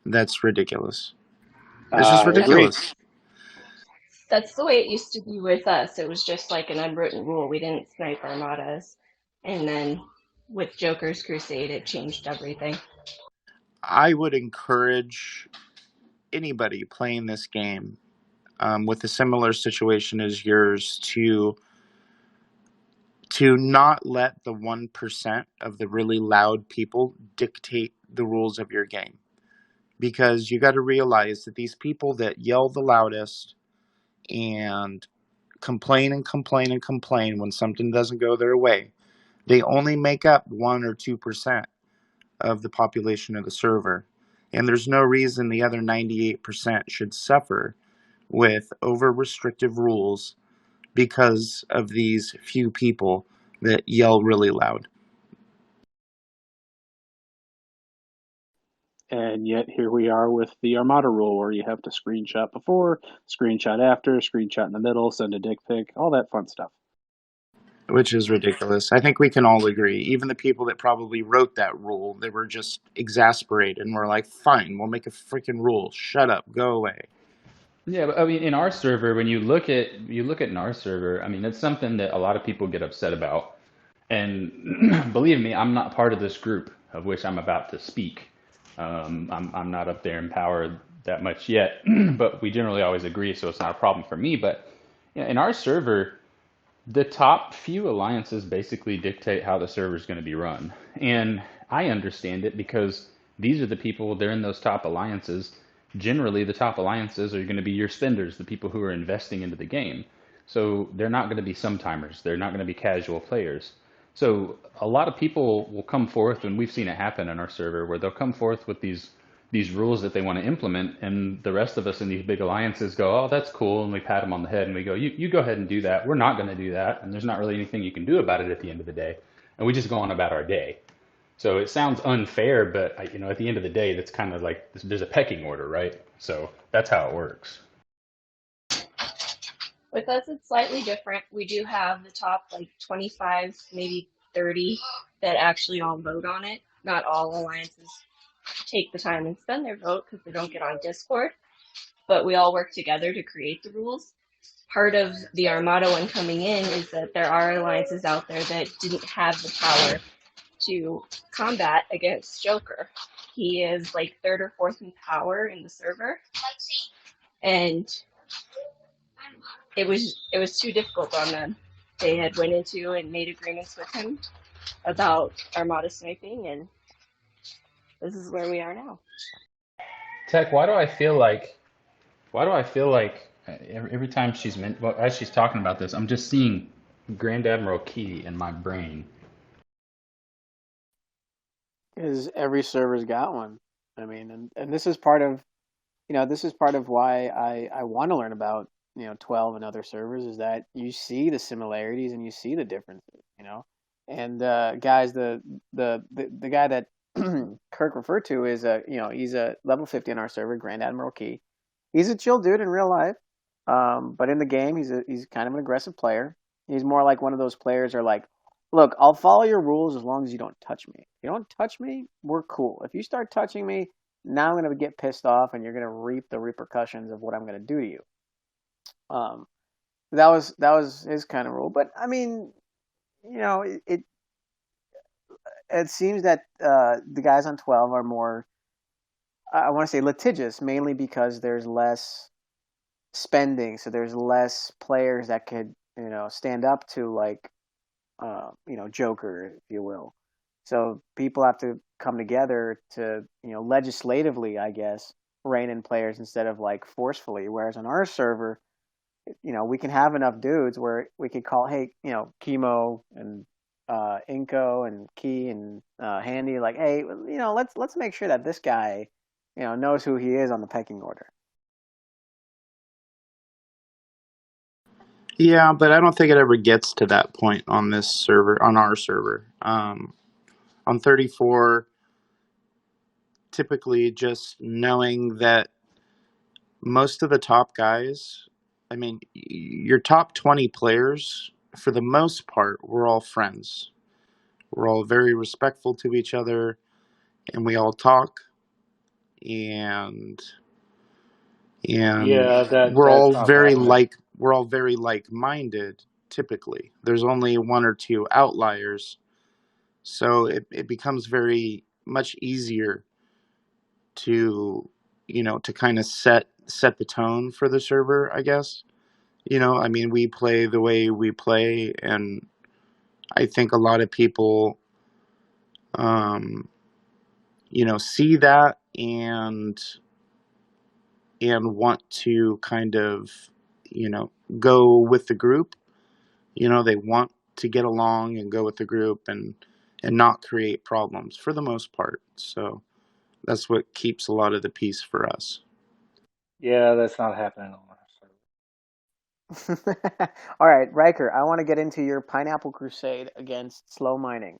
That's ridiculous. It's just ridiculous. That's the way it used to be with us. It was just like an unwritten rule. We didn't snipe armadas. And then with Joker's Crusade, it changed everything. I would encourage anybody playing this game with a similar situation as yours to not let the 1% of the really loud people dictate the rules of your game. Because you got to realize that these people that yell the loudest and complain and complain and complain when something doesn't go their way, they only make up 1 or 2% of the population of the server. And there's no reason the other 98% should suffer with over-restrictive rules because of these few people that yell really loud. And yet here we are with the Armada rule where you have to screenshot before, screenshot after, screenshot in the middle, send a dick pic, all that fun stuff. Which is ridiculous. I think we can all agree. Even the people that probably wrote that rule, they were just exasperated and were like, fine, we'll make a freaking rule. Shut up. Go away. Yeah, but I mean, in our server, when you look at in our server, I mean, it's something that a lot of people get upset about. And believe me, I'm not part of this group of which I'm about to speak. I'm not up there in power that much yet, but we generally always agree, so it's not a problem for me. But yeah, in our server, the top few alliances basically dictate how the server is going to be run. And I understand it because these are the people, they're in those top alliances. Generally, the top alliances are going to be your spenders, the people who are investing into the game. So they're not going to be sometimers. They're not going to be casual players. So a lot of people will come forth, and we've seen it happen on our server, where they'll come forth with these rules that they want to implement, and the rest of us in these big alliances go, oh, that's cool, and we pat them on the head and we go, you go ahead and do that. We're not going to do that, and there's not really anything you can do about it at the end of the day, and we just go on about our day. So it sounds unfair, but at the end of the day, that's kind of like there's a pecking order, right? So that's how it works. With us, it's slightly different. We do have the top 25, maybe 30 that actually all vote on it. Not all alliances take the time and spend their vote because they don't get on Discord, but we all work together to create the rules. Part of the Armada one coming in is that there are alliances out there that didn't have the power to combat against Joker. He is third or fourth in power in the server, and it was too difficult on them. They had went into and made agreements with him about Armada sniping, and this is where we are now. Tech, why do I feel like every time as she's talking about this, I'm just seeing Grand Admiral Key in my brain. Because every server's got one. I mean, and this is part of, why I want to learn about 12 and other servers, is that you see the similarities and you see the differences. And guys, the guy that Kirk referred to is he's a level 50 on our server, Grand Admiral Key. He's a chill dude in real life, but in the game he's kind of an aggressive player. He's more like one of those players who are like, look, I'll follow your rules as long as you don't touch me. If you don't touch me, we're cool. If you start touching me, now I'm going to get pissed off and you're going to reap the repercussions of what I'm going to do to you. That was his kind of rule. But I mean, it seems that the guys on 12 are more, I want to say, litigious, mainly because there's less spending, so there's less players that could stand up to Joker, if you will. So people have to come together to legislatively, I guess, rein in players instead of forcefully. Whereas on our server, we can have enough dudes where we could call, hey, Chemo and Inko and Key and Handy, hey, let's make sure that this guy knows who he is on the pecking order. Yeah, but I don't think it ever gets to that point on this server, on our server. On 34, typically just knowing that most of the top guys, I mean, your top 20 players, for the most part, we're all friends. We're all very respectful to each other, and we all talk, and Yeah, we're that's all not very happening. like-minded. Typically, there's only one or two outliers. So it becomes very much easier to, to kind of set the tone for the server, I guess. I mean, we play the way we play, and I think a lot of people, see that and want to kind of, go with the group. They want to get along and go with the group and not create problems for the most part. So that's what keeps a lot of the peace for us. Yeah, that's not happening on our server. All right, Riker, I want to get into your pineapple crusade against slow mining.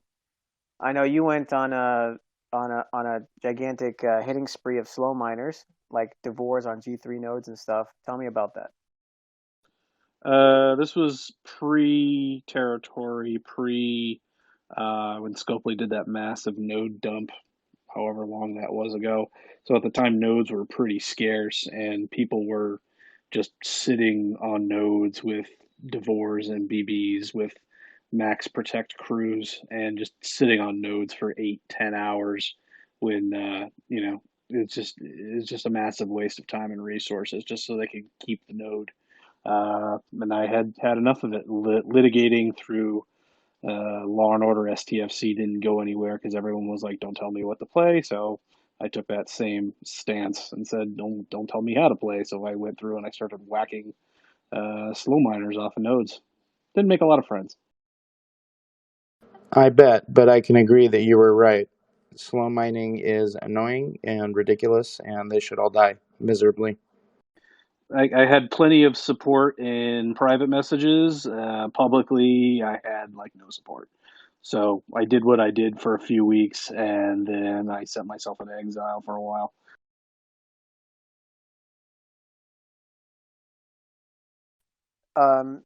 I know you went on a gigantic hitting spree of slow miners, like Devores on G3 nodes and stuff. Tell me about that. This was pre-territory, when Scopely did that massive node dump, however long that was ago. So at the time, nodes were pretty scarce, and people were just sitting on nodes with Devores and BBs with max protect crews, and just sitting on nodes for 8, 10 hours when it's just a massive waste of time and resources just so they could keep the node. And I had enough of it. Litigating through Law and Order STFC didn't go anywhere because everyone was like, "Don't tell me what to play." So I took that same stance and said, "Don't tell me how to play." So I went through and I started whacking slow miners off of nodes. Didn't make a lot of friends. I bet, but I can agree that you were right. Slow mining is annoying and ridiculous, and they should all die miserably. I had plenty of support in private messages. Publicly, I had like no support. So I did what I did for a few weeks, and then I sent myself into exile for a while. Um,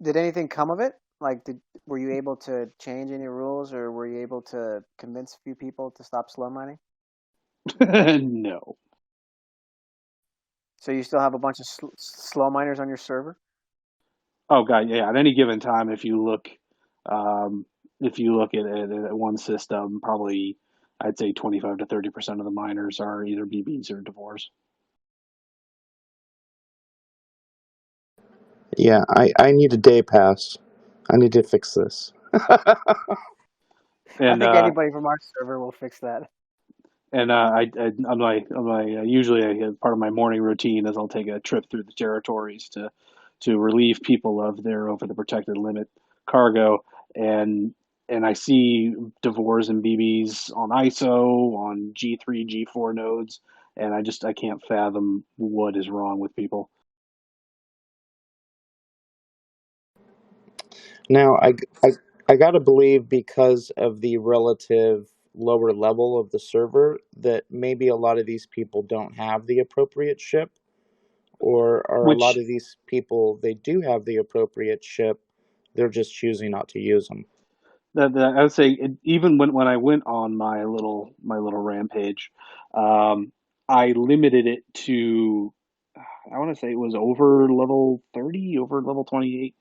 did anything come of it? Like, were you able to change any rules, or were you able to convince a few people to stop slow mining? No. So you still have a bunch of slow miners on your server? Oh god, yeah. At any given time, um, if you look at one system, probably I'd say 25 to 30% of the miners are either BBs or Devores. Yeah, I need a day pass. I need to fix this. I And think anybody from our server will fix that. I usually part of my morning routine is I'll take a trip through the territories to relieve people of their over the protected limit cargo, and I see Devores and BBs on ISO on G3 G4 nodes, and I can't fathom what is wrong with people. Now, I gotta believe because of the relative lower level of the server that maybe a lot of these people don't have the appropriate ship, or are a lot Which of these people they do have the appropriate ship, they're just choosing not to use them. I would say even when I went on my little rampage, um, I limited it to I want to say it was over level 30, over level 28,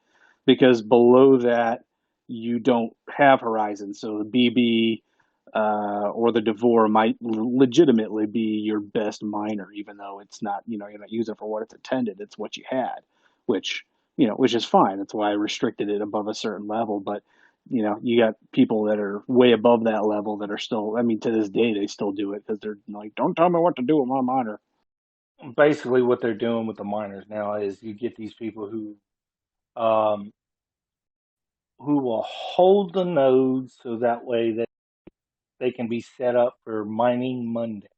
because below that you don't have Horizon. So the BB or the Devore might legitimately be your best miner, even though it's not, you're not using it for what it's intended. It's what you had, which, which is fine. That's why I restricted it above a certain level. But, you got people that are way above that level that are still, I mean, to this day, they still do it because they're like, don't tell me what to do with my miner. Basically, what they're doing with the miners now is you get these people um, who will hold the nodes so that way that they can be set up for mining Monday.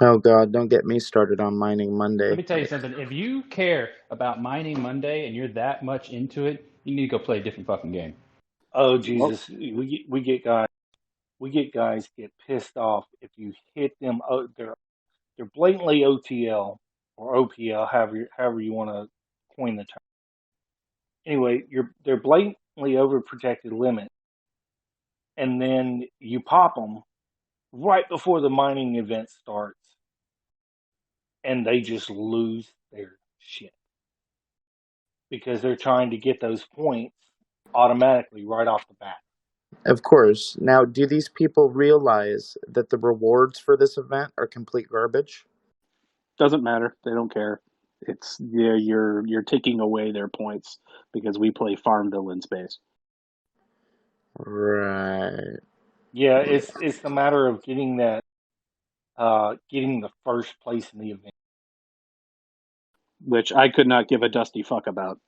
Oh God, don't get me started on mining Let Monday. me tell you something. If you care about mining Monday and you're that much into it, you need to go play a different fucking game. Oh Well, Jesus, we get guys get pissed off if you hit them. Oh, they're blatantly OTL or OPL, however you want to coin the term. Anyway, they're blatantly over protected limit, and then you pop them right before the mining event starts, and they just lose their shit because they're trying to get those points automatically right off the bat. Of course. Now, do these people realize that the rewards for this event are complete garbage? Doesn't matter. They don't care. It's yeah, you're taking away their points because we play Farmville in space. Right. Yeah, it's the matter of getting that, getting the first place in the event. Which I could not give a dusty fuck about.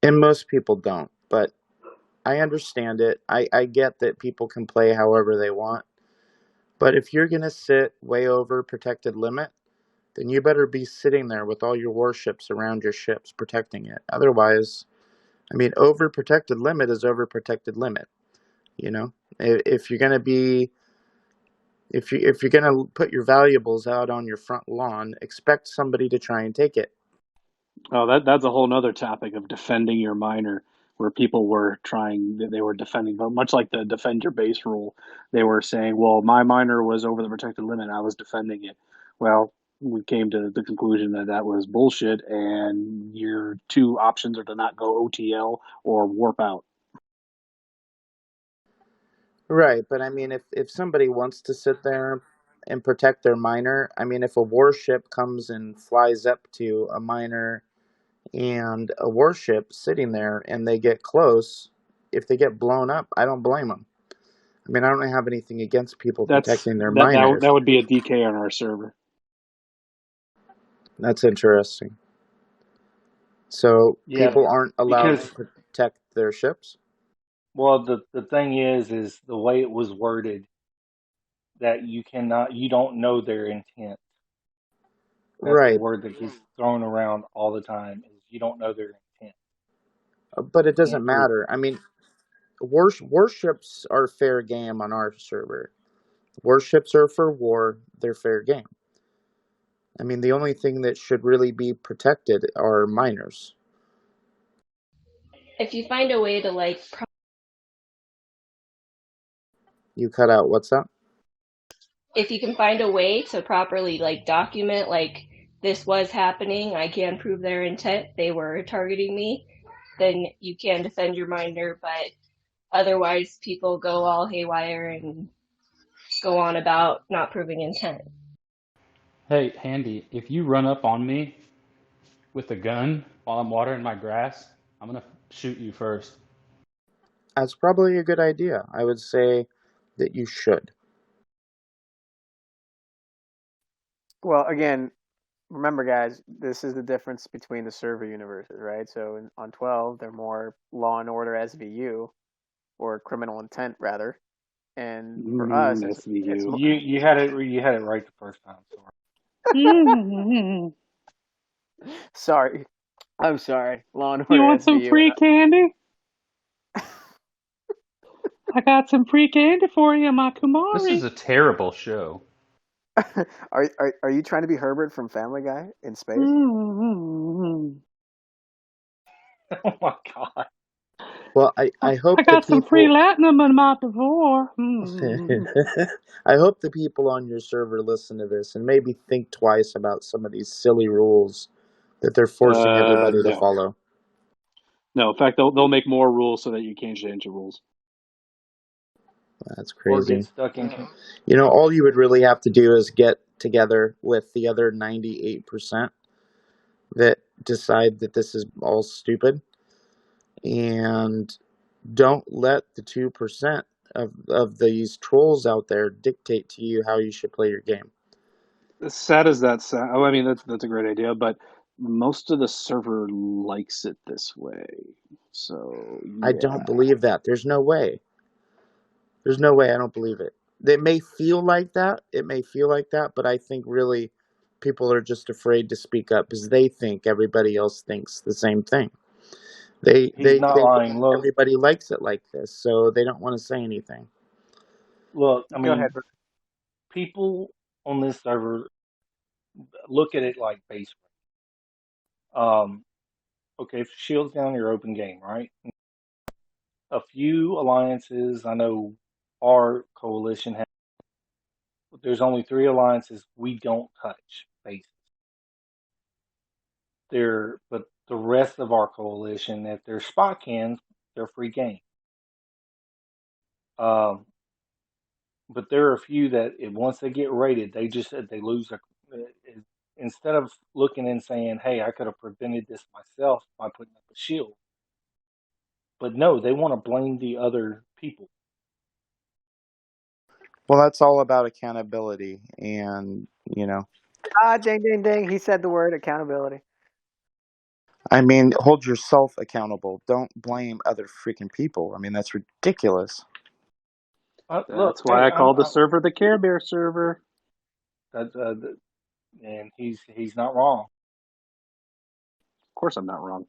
And most people don't, but I understand it. I get that people can play however they want. But if you're going to sit way over protected limit, then you better be sitting there with all your warships around your ships protecting it. Otherwise, I mean, over protected limit is over protected limit. You know, if you're going to be, if you're going to put your valuables out on your front lawn, expect somebody to try and take it. Oh, that's a whole nother topic of defending your minor, where people were trying, they were defending, but much like the defend your base rule, they were saying, well, my minor was over the protected limit, I was defending it. Well, we came to the conclusion that that was bullshit, and your two options are to not go OTL or warp out. Right, but I mean, if somebody wants to sit there and protect their minor, I mean, if a warship comes and flies up to a minor and a warship sitting there and they get close, if they get blown up, I don't blame them. I mean, I don't have anything against people protecting their minors. That would be a DK on our server. That's interesting. So Yeah, people aren't allowed to because protect their ships? well, the thing is the way it was worded that you don't know their intent. That's the Right, word that gets thrown around all the time is you don't know their intent. but it You doesn't can't prove it. matter. I mean, warships are fair game on our server. Warships are for war, they're fair game. I mean, the only thing that should really be protected are minors. If you find a way to like You cut out, what's that? if you can find a way to properly like document like this was happening, I can prove their intent, they were targeting me, then you can defend your minor, but otherwise people go all haywire and go on about not proving intent. Hey, Handy, if you run up on me with a gun while I'm watering my grass, I'm gonna shoot you first. That's probably a good idea. I would say that you should. Well, again, remember, guys, this is the difference between the server universes, right? So on 12, they're more law and order SVU, or criminal intent, rather. And for us, it's SVU. You had it right the first time. You sorry. I'm sorry. Law and Order want some SVU. free candy? I got some free candy for you, my This is Kumari. a terrible show. Are you trying to be Herbert from Family Guy in space? Mm-hmm. Oh my god. Well, I hope I the got some free people latinum in my before. Mm-hmm. I hope the people on your server listen to this and maybe think twice about some of these silly rules that they're forcing everybody to No. follow. No, in fact, they'll make more rules so that you can't change the rules. That's Or get crazy. stuck in. You know, all you would really have to do is get together with the other 98% that decide that this is all stupid and don't let the 2% of these trolls out there dictate to you how you should play your game. As sad as that sounds, oh, I mean that's a great idea, but most of the server likes it this way. So I yeah, don't believe that. There's no way. There's no way. I don't believe it. It may feel like that. It may feel like that, but I think really people are just afraid to speak up because they think everybody else thinks the same thing. He's not They lying. think everybody likes it like this, so they don't want to say anything. Look, I Go ahead. mean, people on this server look at it like base rate. Okay, if Shield's down, your open game, right? A few alliances, I know our coalition has, there's only 3 alliances we don't touch bases. But the rest of our coalition, if they're spot cans, they're free game. But there are a few that once they get rated, they lose instead of looking and saying, "Hey, I could have prevented this myself by putting up a shield." But no, they want to blame the other people. Well, that's all about accountability, and Ding, ding, ding. He said the word accountability. I mean, hold yourself accountable. Don't blame other freaking people. I mean, that's ridiculous. Look, That's why hey, I called the server the Care Bear server. And he's not wrong. Of course, I'm not wrong.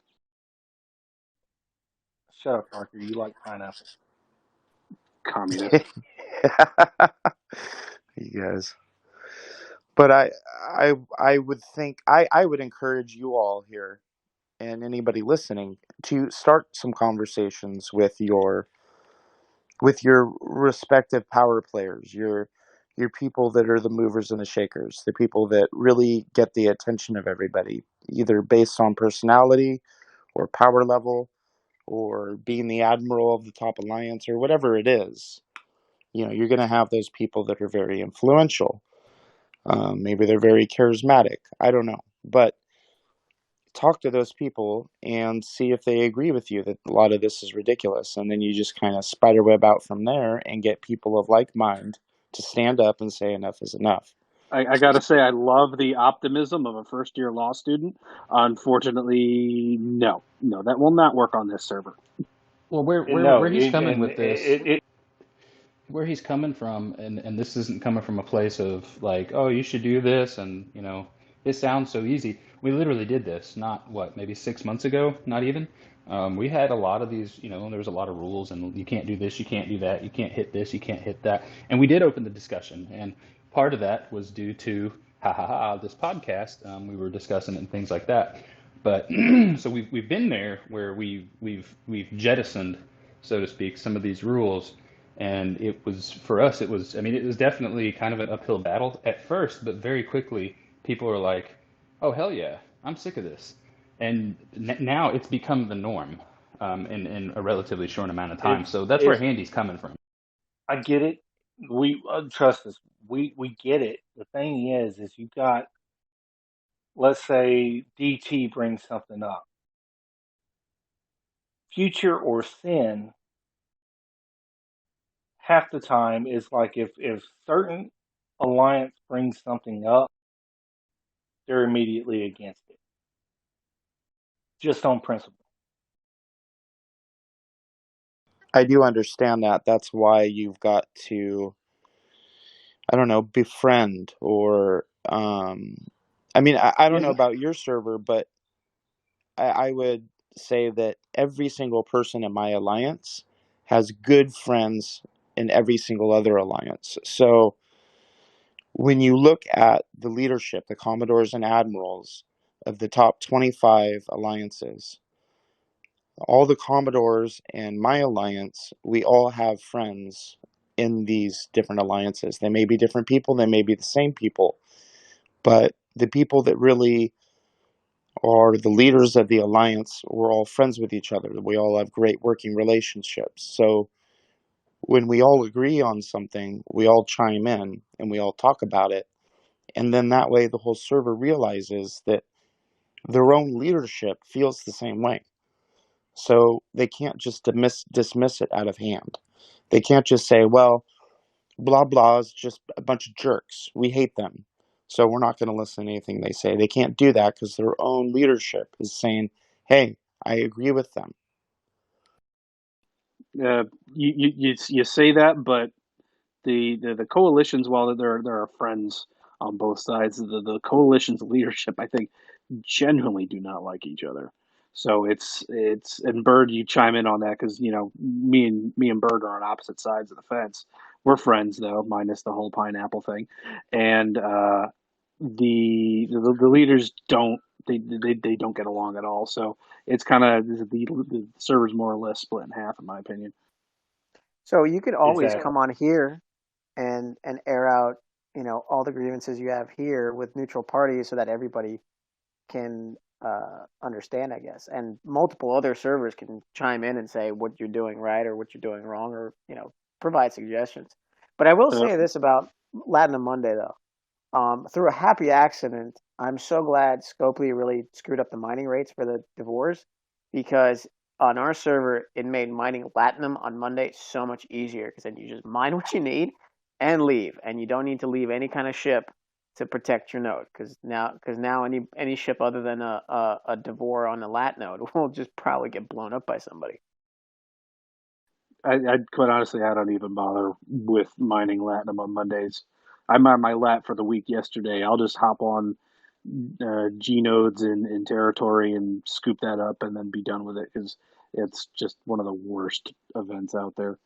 Shut up, Parker. You like pineapple. Communist. You guys. But I would think I would encourage you all here and anybody listening to start some conversations with your respective power players, your people that are the movers and the shakers, the people that really get the attention of everybody, either based on personality or power level or being the admiral of the top alliance or whatever it is. You're going to have those people that are very influential. Maybe they're very charismatic. I don't know. But talk to those people and see if they agree with you that a lot of this is ridiculous. And then you just kind of spiderweb out from there and get people of like mind to stand up and say enough is enough. I got to say, I love the optimism of a first-year law student. Unfortunately, no, that will not work on this server. Well, where he's coming with this, where he's coming from, and this isn't coming from a place of like, oh, you should do this, and it sounds so easy. We literally did this, not what, maybe 6 months ago, not even. We had a lot of these, there was a lot of rules, and you can't do this, you can't do that, you can't hit this, you can't hit that, and we did open the discussion, and part of that was due to this podcast. We were discussing it and things like that, but so we've been there where we've jettisoned, so to speak, some of these rules. And it was, for us, it was definitely kind of an uphill battle at first, but very quickly people are like, oh, hell yeah, I'm sick of this. And now it's become the norm in a relatively short amount of time. So that's where Handy's coming from. I get it. We trust us. We get it. The thing is you got, let's say DT brings something up. Future or Sin, half the time is like if certain alliance brings something up, they're immediately against it, just on principle. I do understand that. That's why you've got to, I don't know, befriend or, I mean, I don't know about your server, but I would say that every single person in my alliance has good friends in every single other alliance. So when you look at the leadership, the commodores and admirals of the top 25 alliances, all the commodores in my alliance, we all have friends in these different alliances. They may be different people, they may be the same people, but the people that really are the leaders of the alliance, we're all friends with each other. We all have great working relationships. So when we all agree on something, we all chime in and we all talk about it. And then that way the whole server realizes that their own leadership feels the same way. So they can't just dismiss it out of hand. They can't just say, well, blah, blah is just a bunch of jerks. We hate them. So we're not going to listen to anything they say. They can't do that because their own leadership is saying, hey, I agree with them. You say that, but the coalitions, while there are friends on both sides, the coalition's leadership, I think, genuinely do not like each other. So it's and Byrd, you chime in on that because me and Byrd are on opposite sides of the fence. We're friends though, minus the whole pineapple thing, and the leaders don't they don't get along at all. So it's kind of the server's more or less split in half, in my opinion. So you can always Exactly. come on here and air out all the grievances you have here with neutral parties so that everybody can understand, I guess. And multiple other servers can chime in and say what you're doing right or what you're doing wrong, or provide suggestions. But I will Uh, say this about Latin Monday though. Through a happy accident, I'm so glad Scopely really screwed up the mining rates for the Devores, because on our server it made mining Latinum on Monday so much easier, because then you just mine what you need and leave, and you don't need to leave any kind of ship to protect your node, because now any ship other than a Devore on a Lat node will just probably get blown up by somebody. I quite honestly, I don't even bother with mining Latinum on Mondays. I mined my lat for the week yesterday. I'll just hop on G nodes in territory and scoop that up and then be done with it, because it's just one of the worst events out there.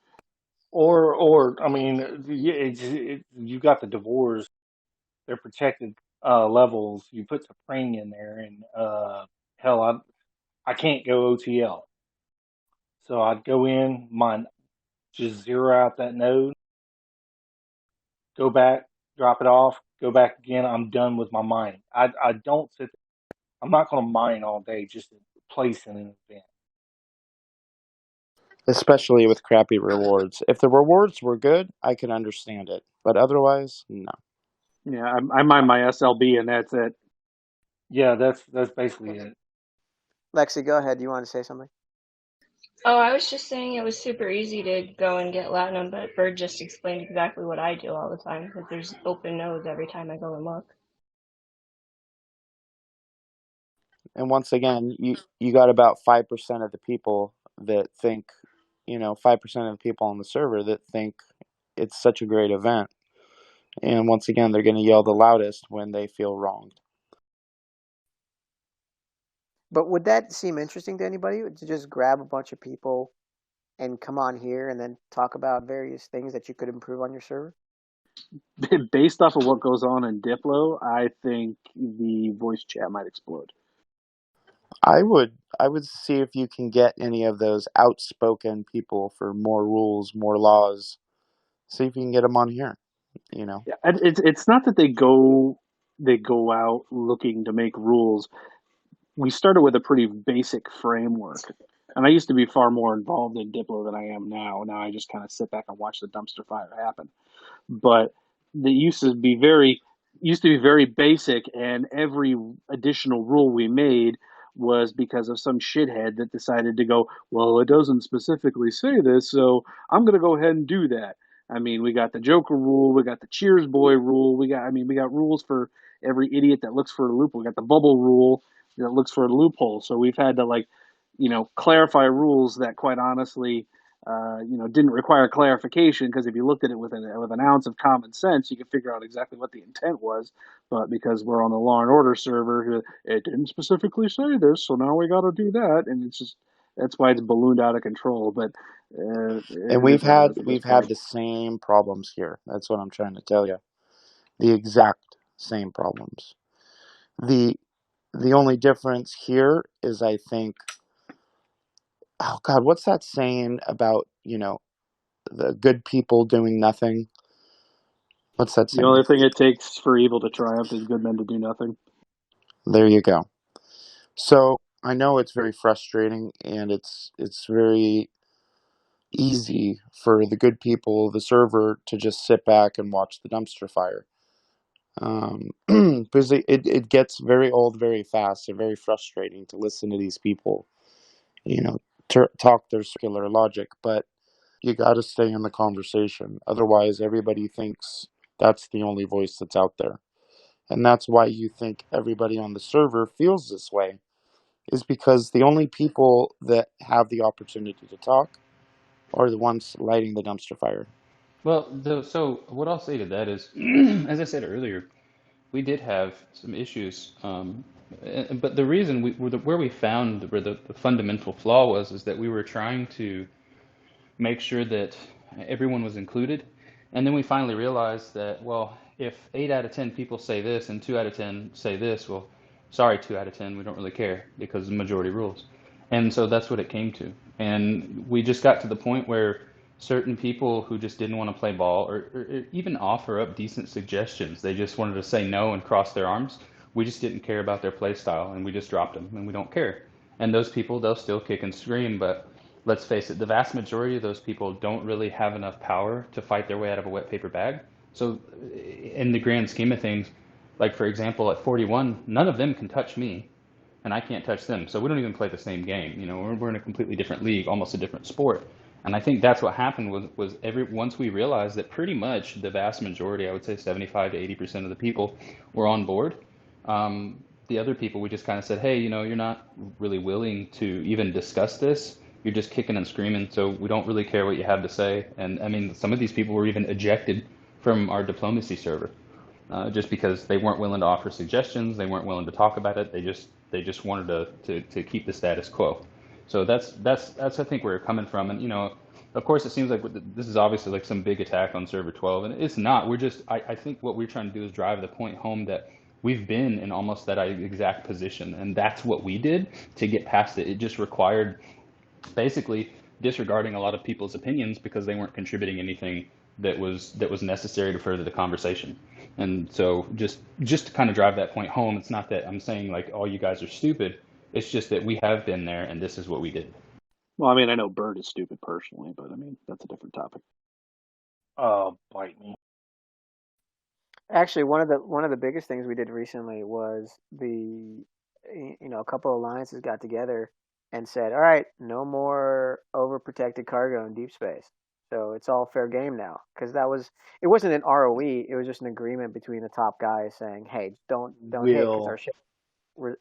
Or I mean, you got the Devores. They're protected levels. You put the Spring in there, and hell, I can't go OTL. So I'd go in, mine, just zero out that node, go back, drop it off, go back again. I'm done with my mining. I don't sit there. I'm not going to mine all day just to place in an event. Especially with crappy rewards. If the rewards were good, I could understand it, but otherwise, no. Yeah, I mine my SLB and that's it. Yeah, that's basically it. Lexi, go ahead. Do you want to say something? Oh, I was just saying it was super easy to go and get Latinum, but Byrd just explained exactly what I do all the time, because there's open nodes every time I go and look. And once again, you got about 5% of the people that think, 5% of the people on the server that think it's such a great event. And once again, they're going to yell the loudest when they feel wronged. But would that seem interesting to anybody, to just grab a bunch of people and come on here and then talk about various things that you could improve on your server? Based off of what goes on in Diplo, I think the voice chat might explode. I would see if you can get any of those outspoken people for more rules, more laws. See if you can get them on here. Yeah, it's not that they go out looking to make rules. We started with a pretty basic framework. And I used to be far more involved in Diplo than I am now. Now I just kind of sit back and watch the dumpster fire happen. But the used to be very basic, and every additional rule we made was because of some shithead that decided to go, well, it doesn't specifically say this, so I'm going to go ahead and do that. I mean, we got the Joker rule, we got the Cheers Boy rule, we got rules for every idiot that looks for a loophole. We got the bubble rule that looks for a loophole. So we've had to clarify rules that, quite honestly, didn't require clarification, because if you looked at it with an ounce of common sense, you could figure out exactly what the intent was. But because we're on the Law and Order server, it didn't specifically say this, so now we got to do that, and that's why it's ballooned out of control. But And it is what it is at this we've had point. the same problems here. That's what I'm trying to tell you. The exact same problems. The the only difference here is, I think, oh God, what's that saying about, the good people doing nothing? What's that The saying? only thing it takes for evil to triumph is good men to do nothing. There you go. So I know it's very frustrating, and it's very easy for the good people of the server to just sit back and watch the dumpster fire. Because it gets very old very fast and very frustrating to listen to these people, you know, talk their circular logic. But you got to stay in the conversation. Otherwise, everybody thinks that's the only voice that's out there. And that's why you think everybody on the server feels this way, is because the only people that have the opportunity to talk are the ones lighting the dumpster fire. Well, so what I'll say to that is, as I said earlier, we did have some issues, but the reason where we found where the fundamental flaw was is that we were trying to make sure that everyone was included. And then we finally realized that, well, if 8 out of 10 people say this and 2 out of 10 say this, well, sorry, 2 out of 10, we don't really care because the majority rules. And so that's what it came to. And we just got to the point where certain people who just didn't want to play ball or even offer up decent suggestions, they just wanted to say no and cross their arms. We just didn't care about their play style, and we just dropped them, and we don't care. And those people, they'll still kick and scream, but let's face it, the vast majority of those people don't really have enough power to fight their way out of a wet paper bag. So, in the grand scheme of things, like for example, at 41, none of them can touch me, and I can't touch them. So we don't even play the same game. You know, we're in a completely different league, almost a different sport. And I think that's what happened was once we realized that pretty much the vast majority, I would say 75 to 80% of the people were on board. The other people, we just kind of said, hey, you know, you're not really willing to even discuss this. You're just kicking and screaming, so we don't really care what you have to say. And I mean, some of these people were even ejected from our diplomacy server, just because they weren't willing to offer suggestions, they weren't willing to talk about it. They just wanted to keep the status quo. So that's I think where we're coming from. And you know, of course, it seems like this is obviously like some big attack on server 12, and it's not. I think what we're trying to do is drive the point home that we've been in almost that exact position, and that's what we did to get past it. It just required basically disregarding a lot of people's opinions because they weren't contributing anything that was necessary to further the conversation. And so just to kind of drive that point home, it's not that I'm saying like all you guys are stupid. It's just that we have been there and this is what we did. Well, I mean, I know Byrd is stupid personally, but I mean, that's a different topic. Bite me. Actually, one of the biggest things we did recently was a couple of alliances got together and said, all right, no more overprotected cargo in deep space. So it's all fair game now, because it wasn't an ROE, it was just an agreement between the top guys saying, hey, don't hit because our ship Will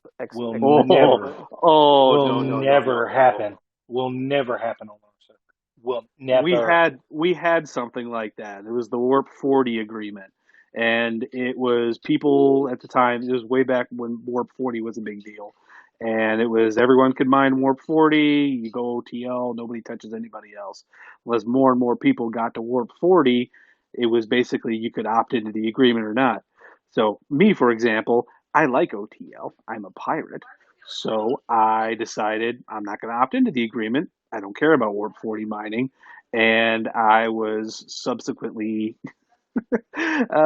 Oh, never oh, will no, no, no, no, never no. happen. Will never happen on our server. Will we never. had we had something like that. It was the Warp 40 agreement, and it was people at the time. It was way back when Warp 40 was a big deal, and it was everyone could mine Warp 40. You go OTL, nobody touches anybody else. As more and more people got to Warp 40, it was basically you could opt into the agreement or not. So me, for example, I like OTL. I'm a pirate. So I decided I'm not going to opt into the agreement. I don't care about Warp 40 mining. And I was subsequently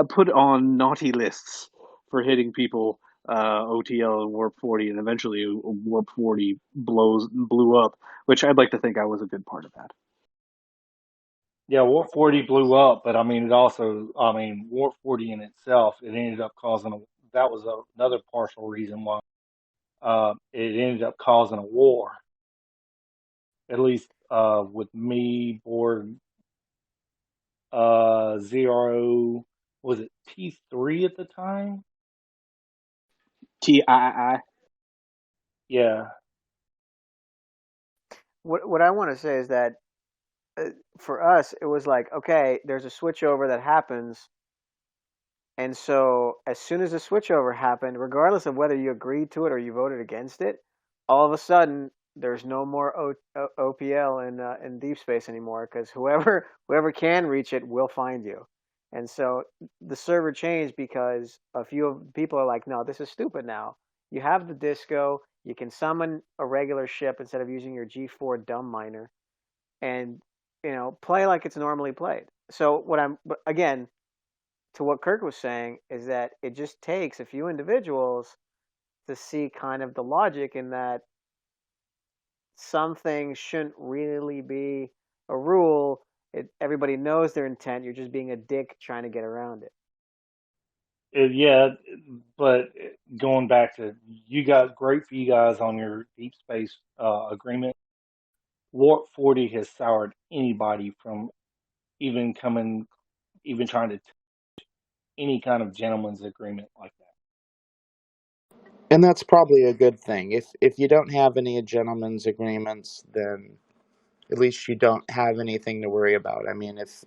put on naughty lists for hitting people OTL and Warp 40, and eventually Warp 40 blew up, which I'd like to think I was a good part of that. Yeah, Warp 40 blew up, but I mean, Warp 40 in itself, it ended up causing that was another partial reason why it ended up causing a war. At least with me, Board Zero, was it T3 at the time? TII. Yeah. What I want to say is that for us, it was like, okay, there's a switchover that happens. And so as soon as the switchover happened, regardless of whether you agreed to it or you voted against it, all of a sudden there's no more OPL in deep space anymore, because whoever can reach it will find you. And so the server changed because a few people are like, no, this is stupid now. You have the disco, you can summon a regular ship instead of using your G4 dumb miner, and play like it's normally played. So but again, to what Kirk was saying, is that it just takes a few individuals to see kind of the logic in that some things shouldn't really be a rule. Everybody knows their intent. You're just being a dick trying to get around it. Yeah, but going back to you guys, great for you guys on your deep space agreement. Warp 40 has soured anybody from even trying to any kind of gentleman's agreement like that. And that's probably a good thing. If you don't have any gentlemen's agreements, then at least you don't have anything to worry about. I mean, if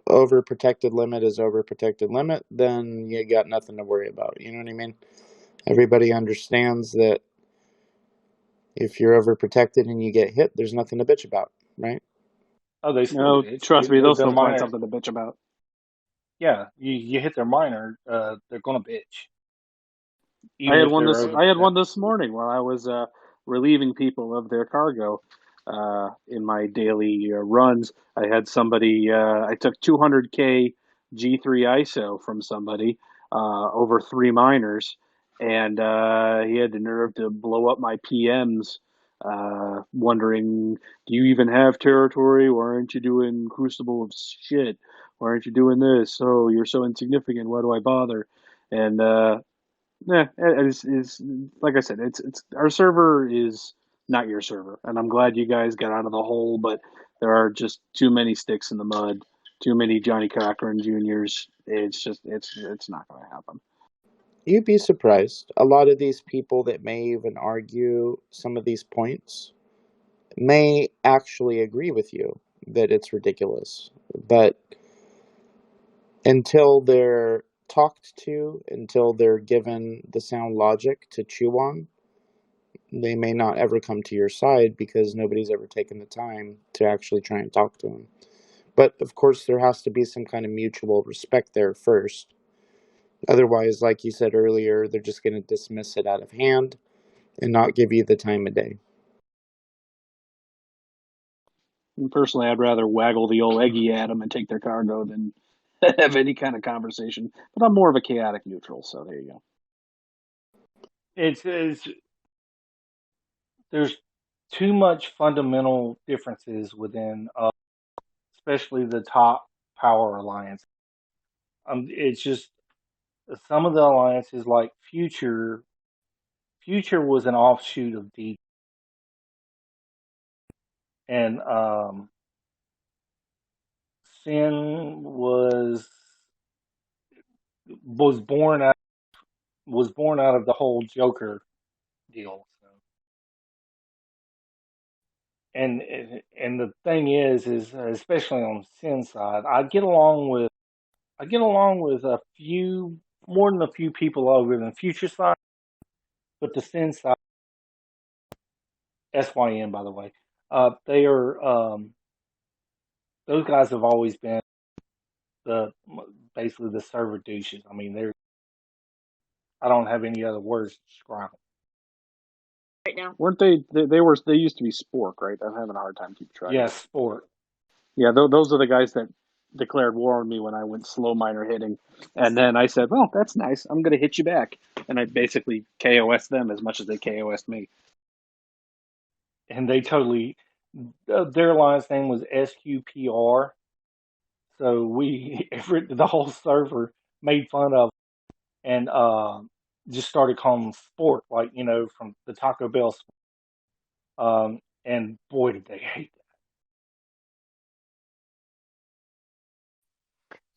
overprotected limit is overprotected limit, then you got nothing to worry about. You know what I mean? Everybody understands that if you're overprotected and you get hit, there's nothing to bitch about, right? Oh, they still No, bitch. trust me, they'll Their still find minor, something to bitch about. yeah, you hit their minor, they're gonna bitch, I even had if one they're this. I had overprotected. one this morning while I was relieving people of their cargo in my daily runs. I had somebody. I took 200K G3 ISO from somebody over 3 miners, and he had the nerve to blow up my PMs, wondering, do you even have territory? Why aren't you doing Crucible of shit? Why aren't you doing this? Oh, you're so insignificant. Why do I bother? And yeah, it's like I said, it's our server is not your server, and I'm glad you guys got out of the hole, but there are just too many sticks in the mud, too many Johnny Cochran Juniors. It's not going to happen. You'd be surprised. A lot of these people that may even argue some of these points may actually agree with you that it's ridiculous. But until they're talked to, until they're given the sound logic to chew on, they may not ever come to your side because nobody's ever taken the time to actually try and talk to them. But of course, there has to be some kind of mutual respect there first. Otherwise, like you said earlier, they're just going to dismiss it out of hand and not give you the time of day. And personally, I'd rather waggle the old eggy at them and take their cargo than have any kind of conversation. But I'm more of a chaotic neutral, so there you go. It's there's too much fundamental differences within, especially the top power alliance. It's just some of the alliances, like Future. Future was an offshoot of D, and Sin was born out of the whole Joker deal. So. And the thing is especially on Sin side, I get along with a few more than a few people over the Future side, but the Sin side, SYN by the way, they are those guys have always been the basically the server douches. I mean, I don't have any other words to describe them. Right now. Weren't they used to be Spork, right? I'm having a hard time keeping track. Yes, Sport. Yeah, those are the guys that declared war on me when I went slow miner hitting, and then I said, "Well, that's nice. I'm going to hit you back," and I basically KOS them as much as they KOS me. And they totally their alliance name was SQPR. So the whole server made fun of and just started calling them Sport, like from the Taco Bell. And boy, did they hate that.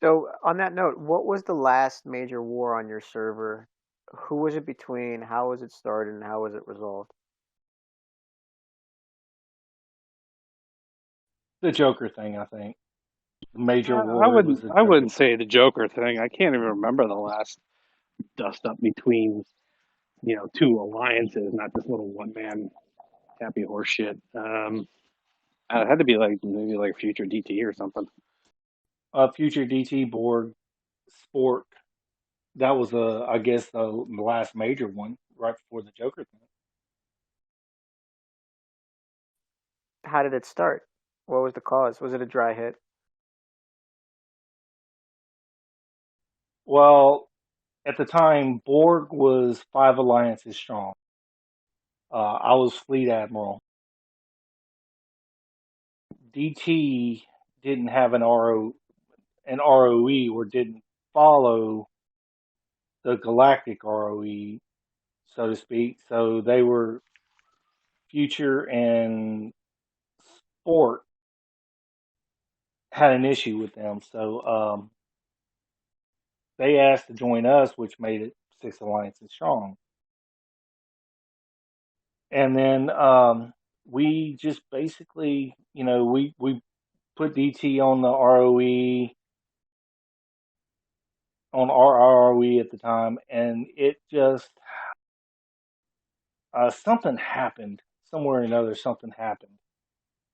So, on that note, what was the last major war on your server? Who was it between? How was it started? And how was it resolved? The Joker thing, I think. The major I war was wouldn't the I Joker wouldn't thing. say the Joker thing. I can't even remember the last dust up between two alliances, not this little one man happy horse shit. It had to be like maybe like Future DT or something. Future DT board Sport. That was I guess the last major one right before the Joker thing. How did it start? What was the cause? Was it a dry hit? Well, at the time, Borg was 5 alliances strong. I was Fleet Admiral. DT didn't have an ROE or didn't follow the galactic ROE, so to speak. So they were Future and Sport had an issue with them. So they asked to join us, which made it 6 alliances strong. And then we just basically, we put DT on the ROE, on our ROE at the time, and it just, something happened. Somewhere or another, something happened.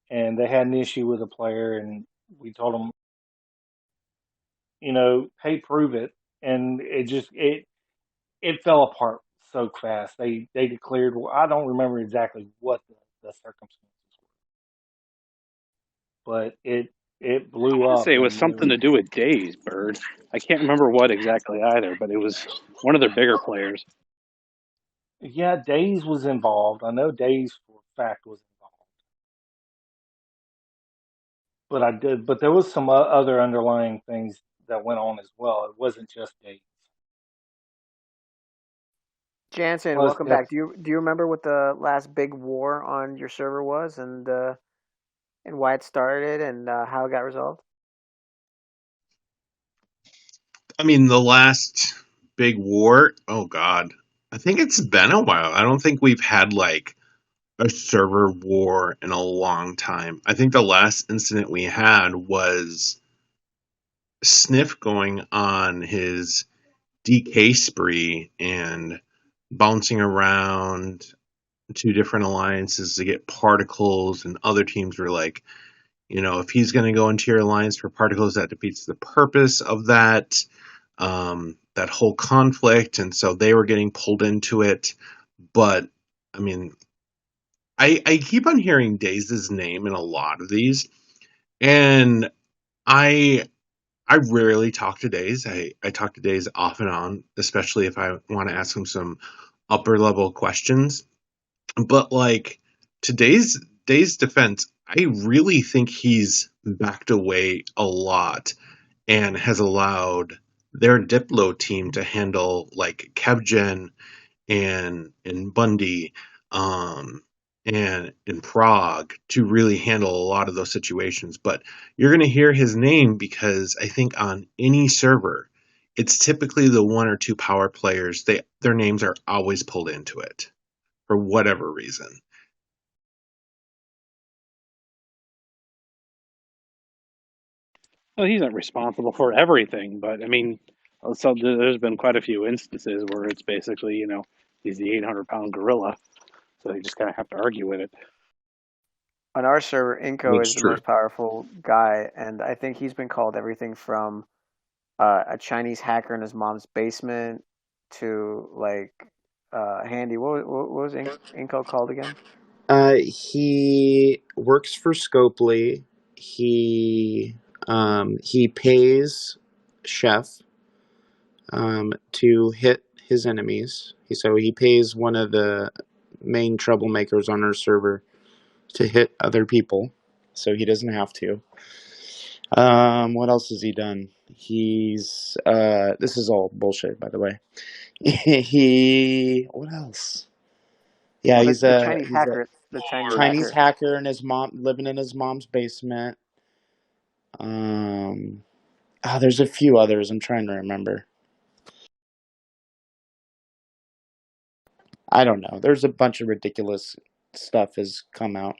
And they had an issue with a player, and we told them, hey, prove it. And it fell apart so fast. They declared, well, I don't remember exactly what the circumstances were, but it I blew want to up, say it was and something to do with days, Byrd. I can't remember what exactly either, but it was one of their bigger players. Yeah, Days was involved. I know Days for a fact was involved. But there was some other underlying things that went on as well. It wasn't just Days. Jansen, Plus, welcome back. Do you remember what the last big war on your server was, and why it started, and how it got resolved? I mean, the last big war, oh God, I think it's been a while. I don't think we've had like a server war in a long time. I think the last incident we had was Sniff going on his DK spree and bouncing around to different alliances to get particles, and other teams were like, if he's going to go into your alliance for particles, that defeats the purpose of that whole conflict, and so they were getting pulled into it. But I mean, I keep on hearing Daze's name in a lot of these, and I I rarely talk to Daze. I talk to Daze off and on, especially if I want to ask him some upper level questions. But like today's defense, I really think he's backed away a lot and has allowed their Diplo team to handle like Kevgen and Bundy, um, and in Prague to really handle a lot of those situations. But you're going to hear his name because I think on any server, it's typically the one or two power players. Their names are always pulled into it for whatever reason. Well, he's not responsible for everything, but I mean, so there's been quite a few instances where it's basically, he's the 800-pound gorilla, so you just kind of have to argue with it. On our server, Inko That's is the true. most powerful guy, and I think he's been called everything from a Chinese hacker in his mom's basement to like Handy. What was Inko called again? He works for Scopely. He pays Chef to hit his enemies. So he pays one of the main troublemakers on our server to hit other people, so he doesn't have to. What else has he done? This is all bullshit, by the way. What else? Yeah, Well, he's the a Chinese he's a hacker, the Chinese Chinese hacker. hacker, and his mom living in his mom's basement. Um, there's a few others. I'm trying to remember. I don't know. There's a bunch of ridiculous stuff has come out.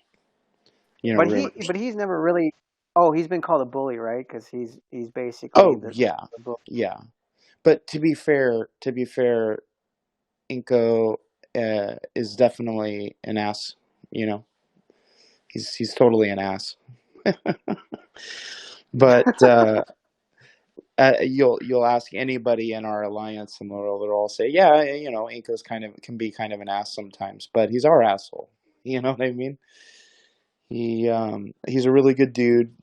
But Really. he's never really. Oh, he's been called a bully, right? Because he's basically Oh the bully. yeah. But to be fair, Inko is definitely an ass. You know, he's totally an ass. But you'll ask anybody in our alliance, and they'll all say, yeah, Inko's can be kind of an ass sometimes, but he's our asshole. You know what I mean? He's a really good dude.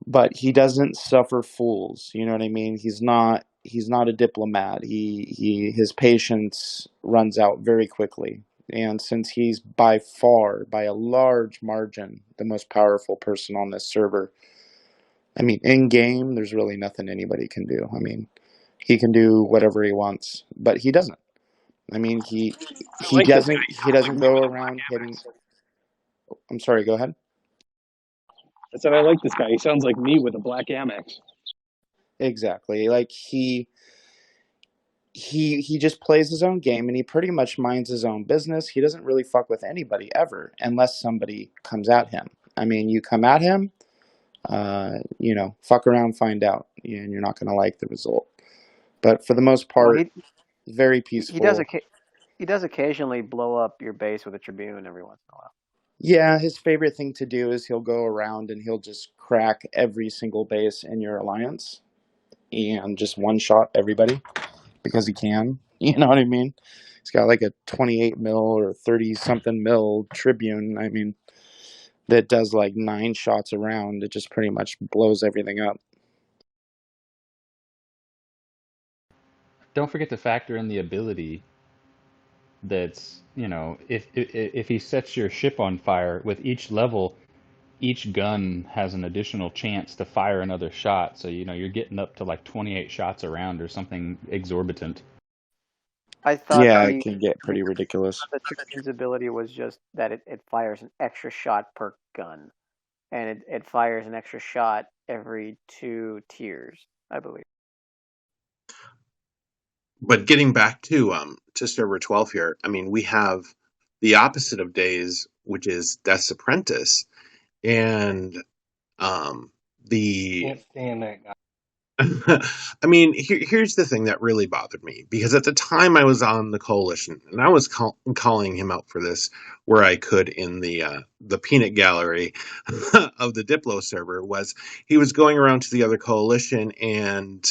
But he doesn't suffer fools. You know what I mean? He's not a diplomat. His patience runs out very quickly. And since he's by far, by a large margin, the most powerful person on this server, I mean, in game, there's really nothing anybody can do. I mean, he can do whatever he wants, but he doesn't. I mean, I he like this guy. doesn't He he sounds like doesn't me go with a black around hitting. amex. I'm sorry. Go ahead. I said I like this guy. He sounds like me with a black amex. Exactly. Like he just plays his own game, and he pretty much minds his own business. He doesn't really fuck with anybody ever unless somebody comes at him. I mean, you come at him, fuck around, find out, and you're not going to like the result. But for the most Well, part, very he does peaceful. he does occasionally blow up your base with a Tribune every once in a while. Yeah, his favorite thing to do is he'll go around and he'll just crack every single base in your alliance and just one shot everybody because he can. You know what I mean? He's got like a 28 mil or 30 something mil Tribune. I mean, that does like 9 shots around. It just pretty much blows everything up. don't forget to factor in the ability that's, if he sets your ship on fire with each level, each gun has an additional chance to fire another shot. So, you're getting up to like 28 shots around or something exorbitant. I thought Yeah, it the can get pretty ridiculous. Triton's ability was just that it fires an extra shot per gun, and it fires an extra shot every 2 tiers, I believe. But getting back to server 12 here, I mean, we have the opposite of Days, which is Death's Apprentice, and the Can't stand that guy. I mean, here's the thing that really bothered me, because at the time I was on the coalition, and I was calling him out for this where I could in the peanut gallery of the Diplo server. Was he was going around to the other coalition and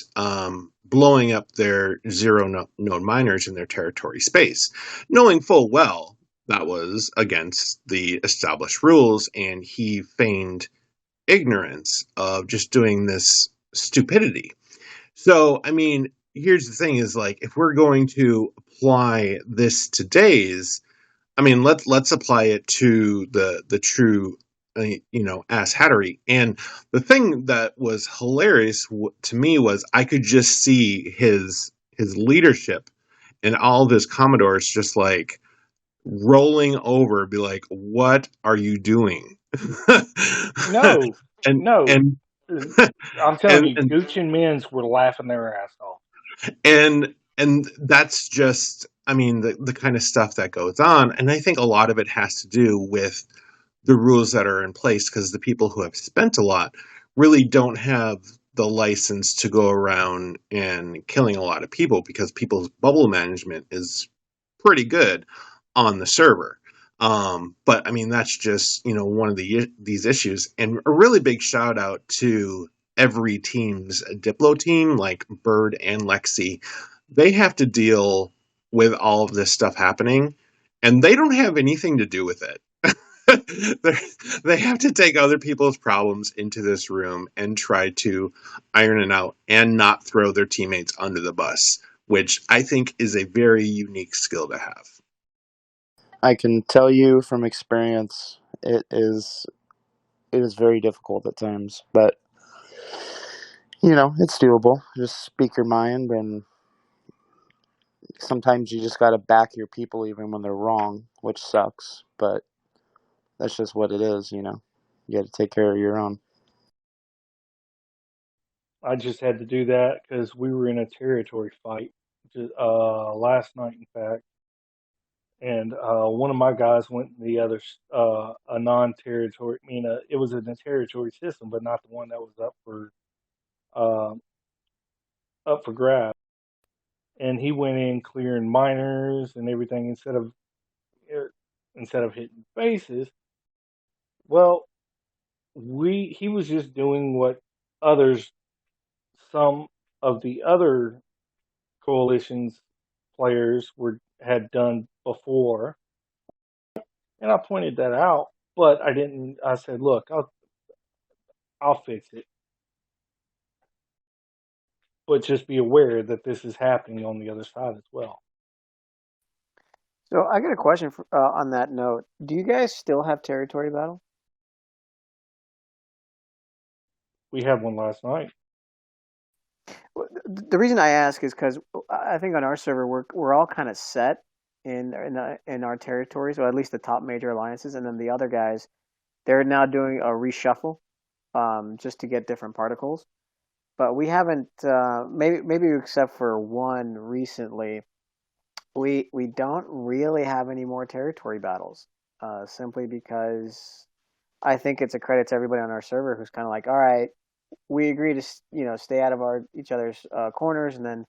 blowing up their zero node miners in their territory space, knowing full well that was against the established rules, and he feigned ignorance of just doing this stupidity. So, I mean, here's the thing: is like, if we're going to apply this to Days, I mean, let's apply it to the true, ass hattery. And the thing that was hilarious to me was I could just see his leadership and all of his commodores just like rolling over, be like, "What are you doing?" No, and no. and I'm telling you, and Gooch and Men's were laughing their ass off. and that's just, I mean, the kind of stuff that goes on. And I think a lot of it has to do with the rules that are in place, because the people who have spent a lot really don't have the license to go around and killing a lot of people, because people's bubble management is pretty good on the server. But I mean, that's just, one of these issues. And a really big shout out to every team's Diplo team, like Byrd and Lexie. They have to deal with all of this stuff happening, and they don't have anything to do with it. They have to take other people's problems into this room and try to iron it out and not throw their teammates under the bus, which I think is a very unique skill to have. I can tell you from experience, it is very difficult at times, but it's doable. Just speak your mind, and sometimes you just got to back your people even when they're wrong, which sucks, but that's just what it is. You got to take care of your own. I just had to do that because we were in a territory fight last night, in fact. And one of my guys went in the other, a non-territory. I mean, it was in a territory system, but not the one that was uh, up for grabs. And he went in clearing miners and everything instead of hitting bases. Well, he was just doing what some of the other coalition's players had done before, and I pointed that out. But I didn't. I said, "Look, I'll fix it, but just be aware that this is happening on the other side as well." So I got a question on that note. Do you guys still have territory battle? We had one last night. The reason I ask is because I think on our server we're all kind of set in our territories, or at least the top major alliances, and then the other guys, they're now doing a reshuffle, just to get different particles. But we haven't, maybe except for one recently, we don't really have any more territory battles, simply because I think it's a credit to everybody on our server who's kind of like, all right, we agree to stay out of each other's corners, and then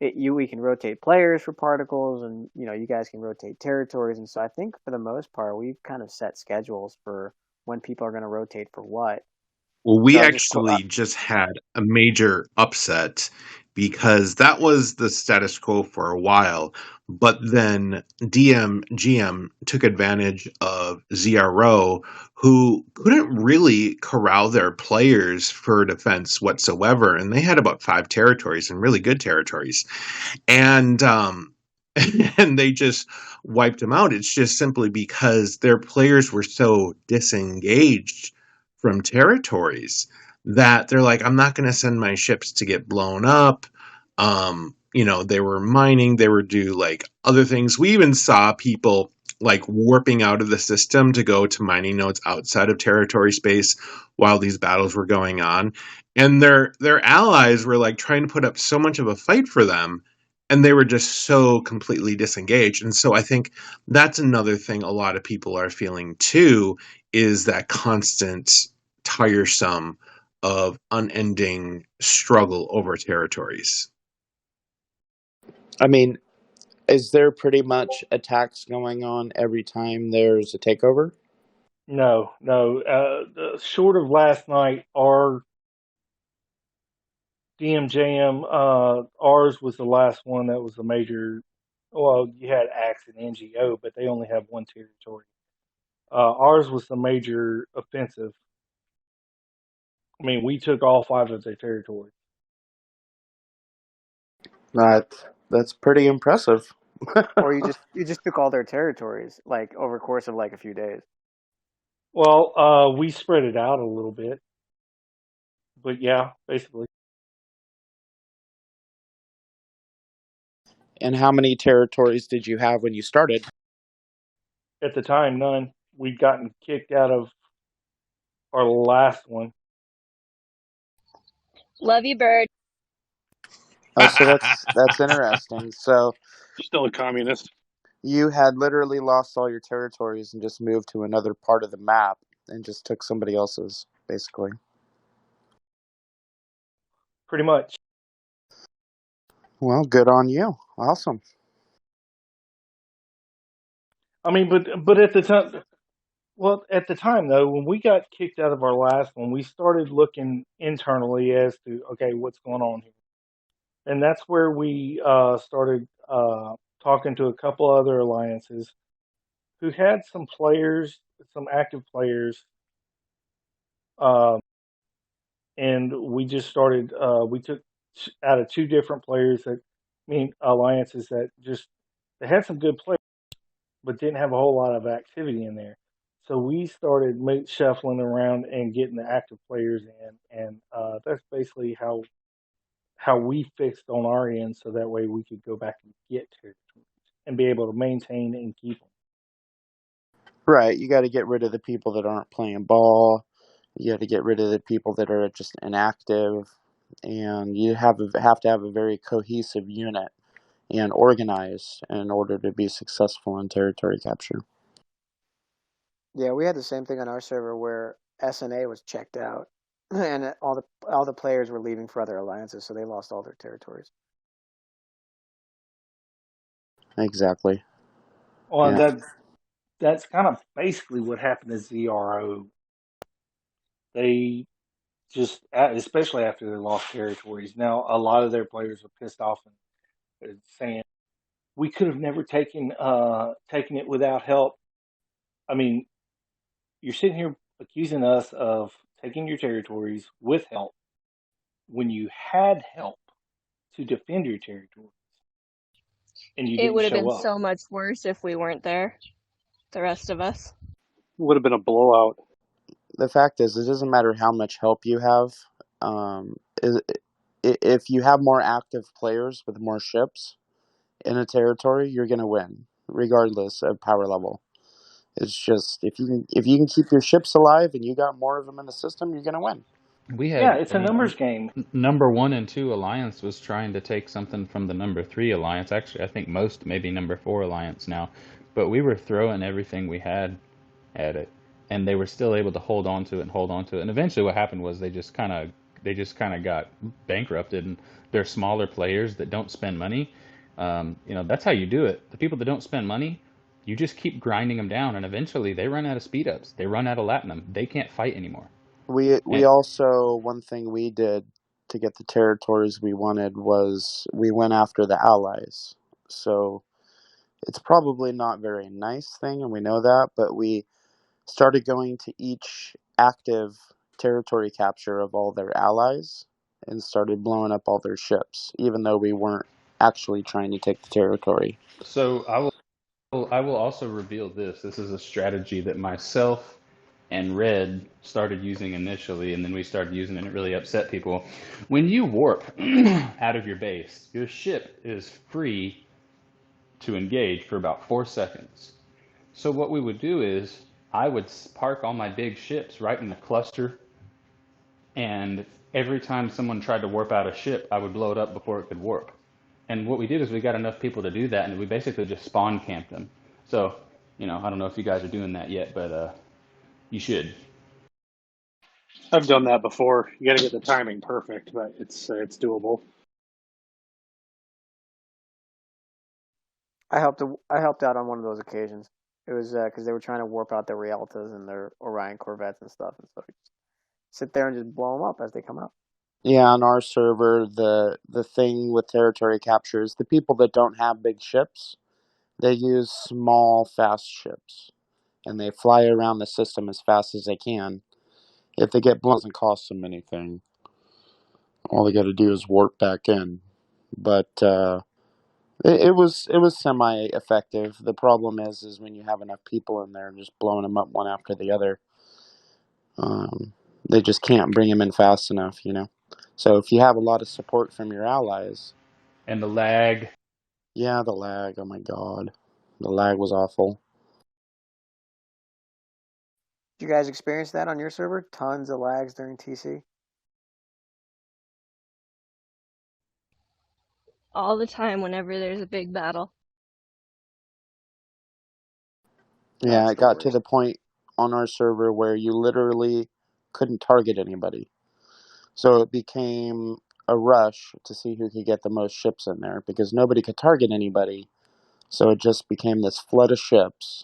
we can rotate players for particles, and you guys can rotate territories, and so I think for the most part we've kind of set schedules for when people are going to rotate for what. Well, we So actually just had a major upset, because that was the status quo for a while. But then GM took advantage of ZRO, who couldn't really corral their players for defense whatsoever. And they had about 5 territories, and really good territories. And and they just wiped them out. It's just simply because their players were so disengaged from territories that they're like, I'm not going to send my ships to get blown up. They were mining, they were do like other things. We even saw people like warping out of the system to go to mining nodes outside of territory space while these battles were going on. And their allies were like trying to put up so much of a fight for them, and they were just so completely disengaged. And so I think that's another thing a lot of people are feeling too, is that constant tiresome of unending struggle over territories. I mean, is there pretty much attacks going on every time there's a takeover? No. Short of last night, our DMJM, ours was the last one that was a major. Well, you had Axe and NGO, but they only have one territory. Ours was the major offensive. I mean, we took all 5 of their territories. That's pretty impressive. Or you just took all their territories like over a course of like a few days. Well, we spread it out a little bit, but yeah, basically. And how many territories did you have when you started? At the time, none. We'd gotten kicked out of our last one. Love you, Byrd. Oh, so that's interesting. So Still a communist. you had literally lost all your territories and just moved to another part of the map and just took somebody else's, basically. Pretty much. Well, good on you. Awesome. I mean, but at the time, at the time though, when we got kicked out of our last one, we started looking internally as to, okay, what's going on here, and that's where we started talking to a couple other alliances who had some players, some active players, and we just started. We took out of 2 different players alliances that just they had some good players, but didn't have a whole lot of activity in there. So we started shuffling around and getting the active players in, and that's basically how we fixed on our end, so that way we could go back and get territories and be able to maintain and keep them. Right. You got to get rid of the people that aren't playing ball. You got to get rid of the people that are just inactive, and you have to have a very cohesive unit and organized in order to be successful in territory capture. Yeah, we had the same thing on our server where SNA was checked out, and all the players were leaving for other alliances, so they lost all their territories. Exactly. Well, Yeah. that's kind of basically what happened to ZRO. They just, especially after they lost territories. Now, a lot of their players are pissed off and saying, we could have never taken it without help. I mean, you're sitting here accusing us of taking your territories with help when you had help to defend your territories, and you It didn't would have show been up. so much worse if we weren't there, the rest of us. Would have been a blowout. The fact is, it doesn't matter how much help you have. If you have more active players with more ships in a territory, you're going to win, regardless of power level. It's just if you can keep your ships alive and you got more of them in the system, you're going to win. We Yeah, had, it's I a mean, numbers game. number 1 and 2 alliance was trying to take something from the number 3 alliance. Actually, I think most maybe number 4 alliance now, but we were throwing everything we had at it, and they were still able to hold on to it and hold on to it. And eventually, what happened was they just kind of got bankrupted, and they're smaller players that don't spend money. That's how you do it. The people that don't spend money, you just keep grinding them down, and eventually they run out of speed ups. They run out of latinum. They can't fight anymore. We And also, one thing we did to get the territories we wanted was we went after the allies. So It's probably not a very nice thing, and we know that, but we started going to each active territory capture of all their allies and started blowing up all their ships, even though we weren't actually trying to take the territory. So I will also reveal this. This is a strategy that myself and Red started using initially, and then we started using it, and it really upset people. When you warp out of your base, your ship is free to engage for about 4 seconds. So what we would do is I would park all my big ships right in the cluster, and every time someone tried to warp out a ship, I would blow it up before it could warp. And what we did is we got enough people to do that, and we basically just spawn camped them. So, I don't know if you guys are doing that yet, but you should. I've done that before. You got to get the timing perfect, but it's doable. I helped out on one of those occasions. It was because they were trying to warp out their Rialtas and their Orion Corvettes and stuff, and so you just sit there and just blow them up as they come out. Yeah, on our server, the thing with territory capture is the people that don't have big ships, they use small, fast ships, and they fly around the system as fast as they can. If they get blown, it doesn't cost them anything. All they got to do is warp back in. But it was semi-effective. The problem is when you have enough people in there and just blowing them up one after the other, they just can't bring them in fast enough, So if you have a lot of support from your allies, And the lag. yeah, the lag. Oh my god, the lag was awful. Did you guys experience that on your server? Tons of lags during TC. All the time whenever there's a big battle. Yeah, That's it the got to worst. the point on our server where you literally couldn't target anybody. So it became a rush to see who could get the most ships in there because nobody could target anybody. So it just became this flood of ships,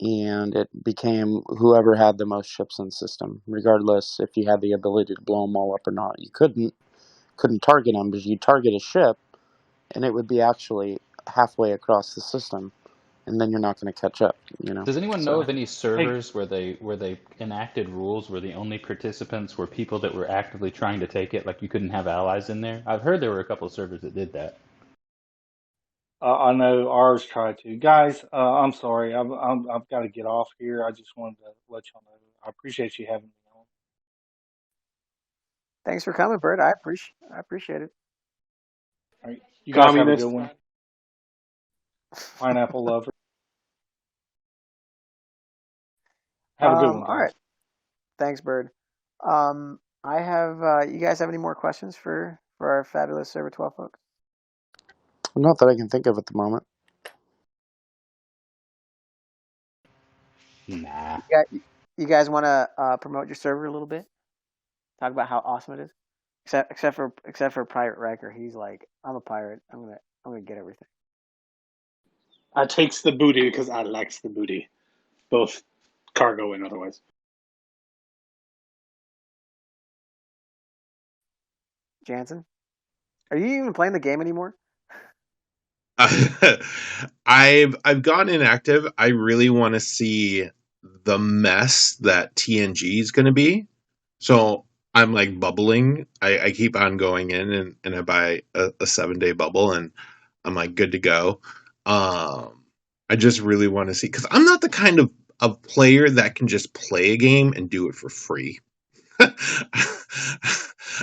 and it became whoever had the most ships in the system, regardless if you had the ability to blow them all up or not. You couldn't target them because you target a ship, and it would be actually halfway across the system, and then you're not going to catch up. Does anyone know So of any Hey, servers where they enacted rules where the only participants were people that were actively trying to take it, like you couldn't have allies in there? I've heard there were a couple of servers that did that. I know ours tried to. Guys, I'm sorry. I've got to get off here. I just wanted to let y'all know. I appreciate you having me on. Thanks for coming, Byrd. I appreciate it. All right, you guys have a good communist. one. Pineapple lover. Have a good one, All right. guys. Thanks, Byrd. I have. You guys have any more questions for our fabulous server 12 folks? not that I can think of at the moment. Nah. You guys want to promote your server a little bit? Talk about how awesome it is. Except for Pirate Riker, he's like, I'm a pirate. I'm gonna get everything. I takes the booty because I likes the booty, both cargo and otherwise. Jansen, are you even playing the game anymore? I've gone inactive. I really want to see the mess that TNG is going to be. So I'm like bubbling. I keep on going in and I buy a 7-day bubble and I'm like good to go. I just really want to see because I'm not the kind of player that can just play a game and do it for free.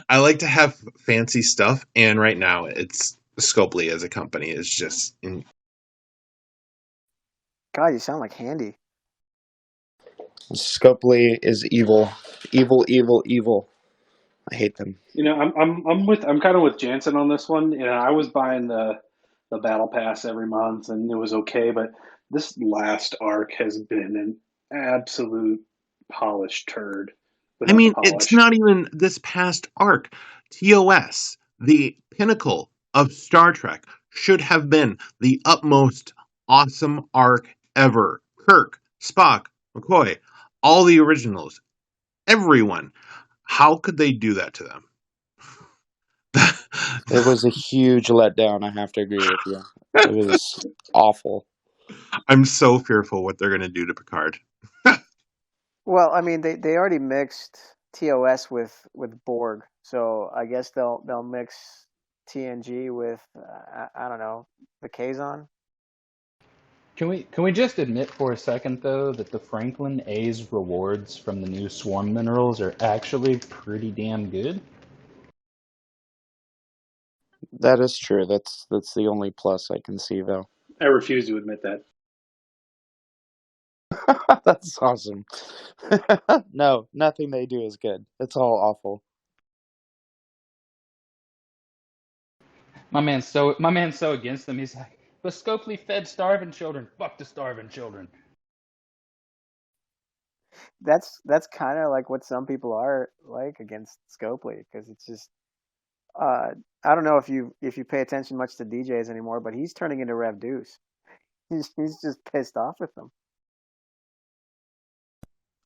I like to have fancy stuff, and right now it's Scopely as a company is just God, you sound like Handy. Scopely is evil, evil, evil, evil. I hate them. I'm kind of with Jansen on this one. I was buying the battle pass every month, and it was okay. But this last arc has been an absolute polished turd I without the mean, it's polish. not even this past arc. TOS, the pinnacle of Star Trek, should have been the utmost awesome arc ever. Kirk, Spock, McCoy, all the originals, everyone. How could they do that to them? It was a huge letdown. I have to agree with you. It was awful. I'm so fearful what they're going to do to Picard. Well, I mean, they already mixed TOS with Borg, so I guess they'll mix TNG with I don't know, the Kazon. Can we just admit for a second though that the Franklin A's rewards from the new swarm minerals are actually pretty damn good? That is true. That's the only plus I can see, though. I refuse to admit that. That's awesome. No, nothing they do is good. It's all awful. My man's so against them. He's like, but Scopely fed starving children. Fuck the starving children. That's kind of like what some people are like against Scopely, because it's just I don't know if you pay attention much to DJs anymore, but he's turning into Rev Deuce. He's just pissed off with them.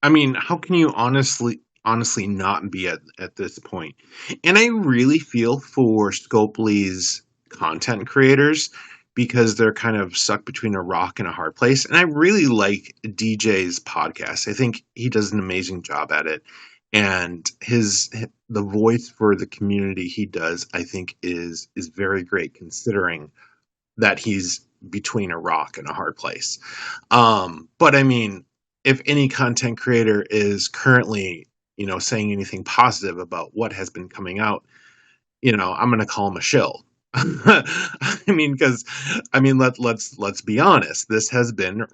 I mean, how can you honestly not be at this point? And I really feel for Scopely's content creators because they're kind of stuck between a rock and a hard place. And I really like DJ's podcast. I think he does an amazing job at it. And the voice for the community he does, I think, is very great considering that he's between a rock and a hard place. But I mean, if any content creator is currently, saying anything positive about what has been coming out, I'm going to call him a shill. I mean, because let's be honest. This has been.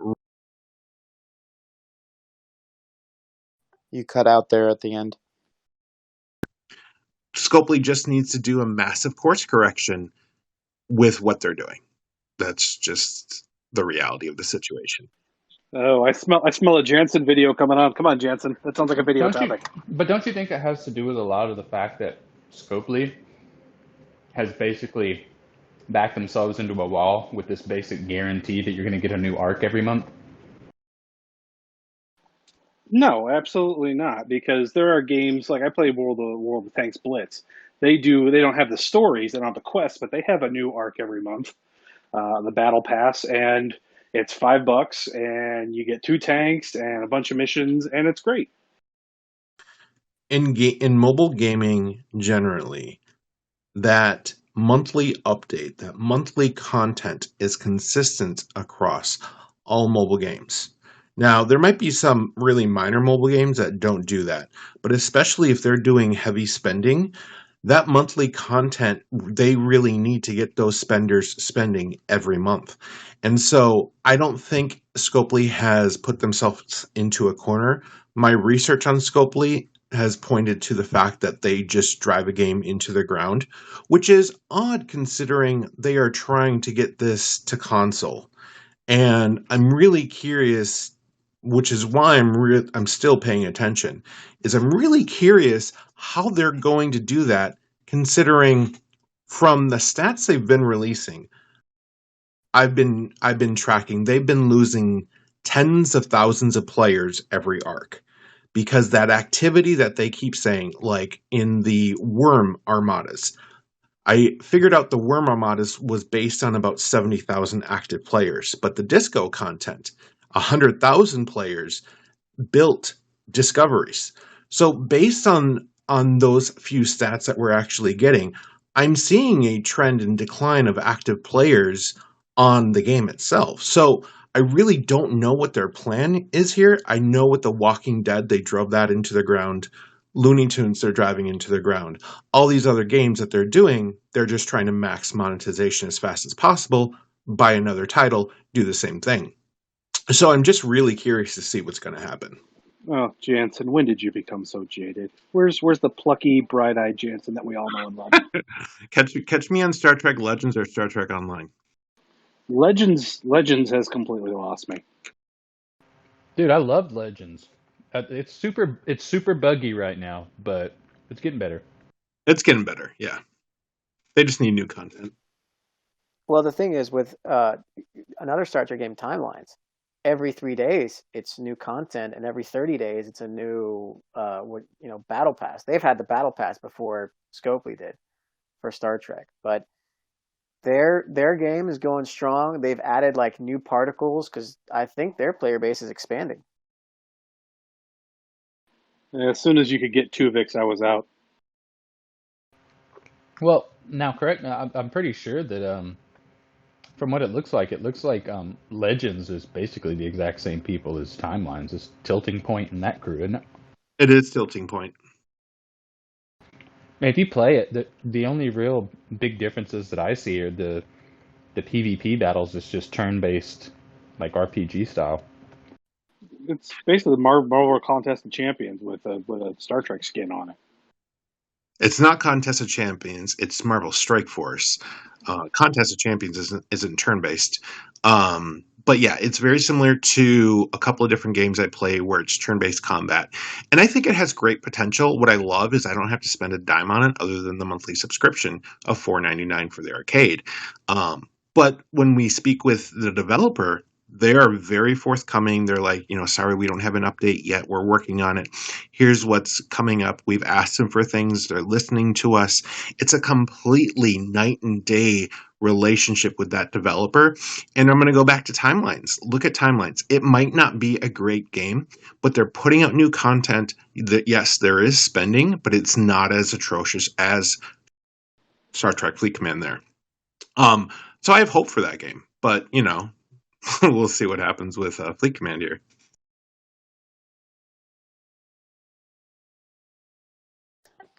You cut out there at the end. Scopely just needs to do a massive course correction with what they're doing. That's just the reality of the situation. Oh, I smell a Jansen video coming on. Come on, Jansen. That sounds like a video topic. Don't you think that has to do with a lot of the fact that Scopely has basically backed themselves into a wall with this basic guarantee that you're going to get a new arc every month? No, absolutely not. Because there are games like I play World of Tanks Blitz. They don't have the stories, they don't have the quests, but they have a new arc every month. The battle pass, and it's $5, and you get 2 tanks and a bunch of missions, and it's great. In mobile gaming generally, that monthly update, that monthly content is consistent across all mobile games. Now, there might be some really minor mobile games that don't do that, but especially if they're doing heavy spending, that monthly content, they really need to get those spenders spending every month. And so I don't think Scopely has put themselves into a corner. My research on Scopely has pointed to the fact that they just drive a game into the ground, which is odd considering they are trying to get this to console. And I'm really curious, which is why I'm still paying attention, is I'm really curious how they're going to do that, considering from the stats they've been releasing, I've been tracking, they've been losing tens of thousands of players every arc. Because that activity that they keep saying, like in the worm armadas, I figured out the worm armadas was based on about 70,000 active players, but the disco content, 100,000 players built discoveries. So based on those few stats that we're actually getting, I'm seeing a trend in decline of active players on the game itself. So I really don't know what their plan is here. I know with The Walking Dead, they drove that into the ground. Looney Tunes, they're driving into the ground. All these other games that they're doing, they're just trying to max monetization as fast as possible, buy another title, do the same thing. So I'm just really curious to see what's going to happen. Oh, Jansen, when did you become so jaded? Where's the plucky, bright-eyed Jansen that we all know and love? Catch me on Star Trek Legends or Star Trek Online. Legends has completely lost me. Dude, I loved Legends. It's super buggy right now, but it's getting better. It's getting better, yeah. They just need new content. Well, the thing is with another Star Trek game, Timelines, every 3 days it's new content, and every 30 days it's a new battle pass. They've had the battle pass before Scopely did for Star Trek, but their game is going strong. They've added like new particles because I think their player base is expanding. As soon as you could get Tuvix, I was out. Well, now correct me. I'm pretty sure that from what it looks like Legends is basically the exact same people as Timelines. It's Tilting Point and that crew, isn't it? It is Tilting Point. I mean, if you play it, the only real big differences that I see are the PvP battles is just turn based, like RPG style. It's basically the Marvel Contest of Champions with a Star Trek skin on it. It's not Contest of Champions. It's Marvel Strike Force. Contest of Champions isn't turn based. But yeah, it's very similar to a couple of different games I play where it's turn based combat, and I think it has great potential. What I love is I don't have to spend a dime on it other than the monthly subscription of $4.99 for the arcade. But when we speak with the developer, they are very forthcoming. They're like, sorry, we don't have an update yet. We're working on it. Here's what's coming up. We've asked them for things. They're listening to us. It's a completely night and day relationship with that developer. And I'm going to go back to Timelines. Look at Timelines. It might not be a great game, but they're putting out new content that, yes, there is spending, but it's not as atrocious as Star Trek Fleet Command there. So I have hope for that game, but we'll see what happens with Fleet Command here.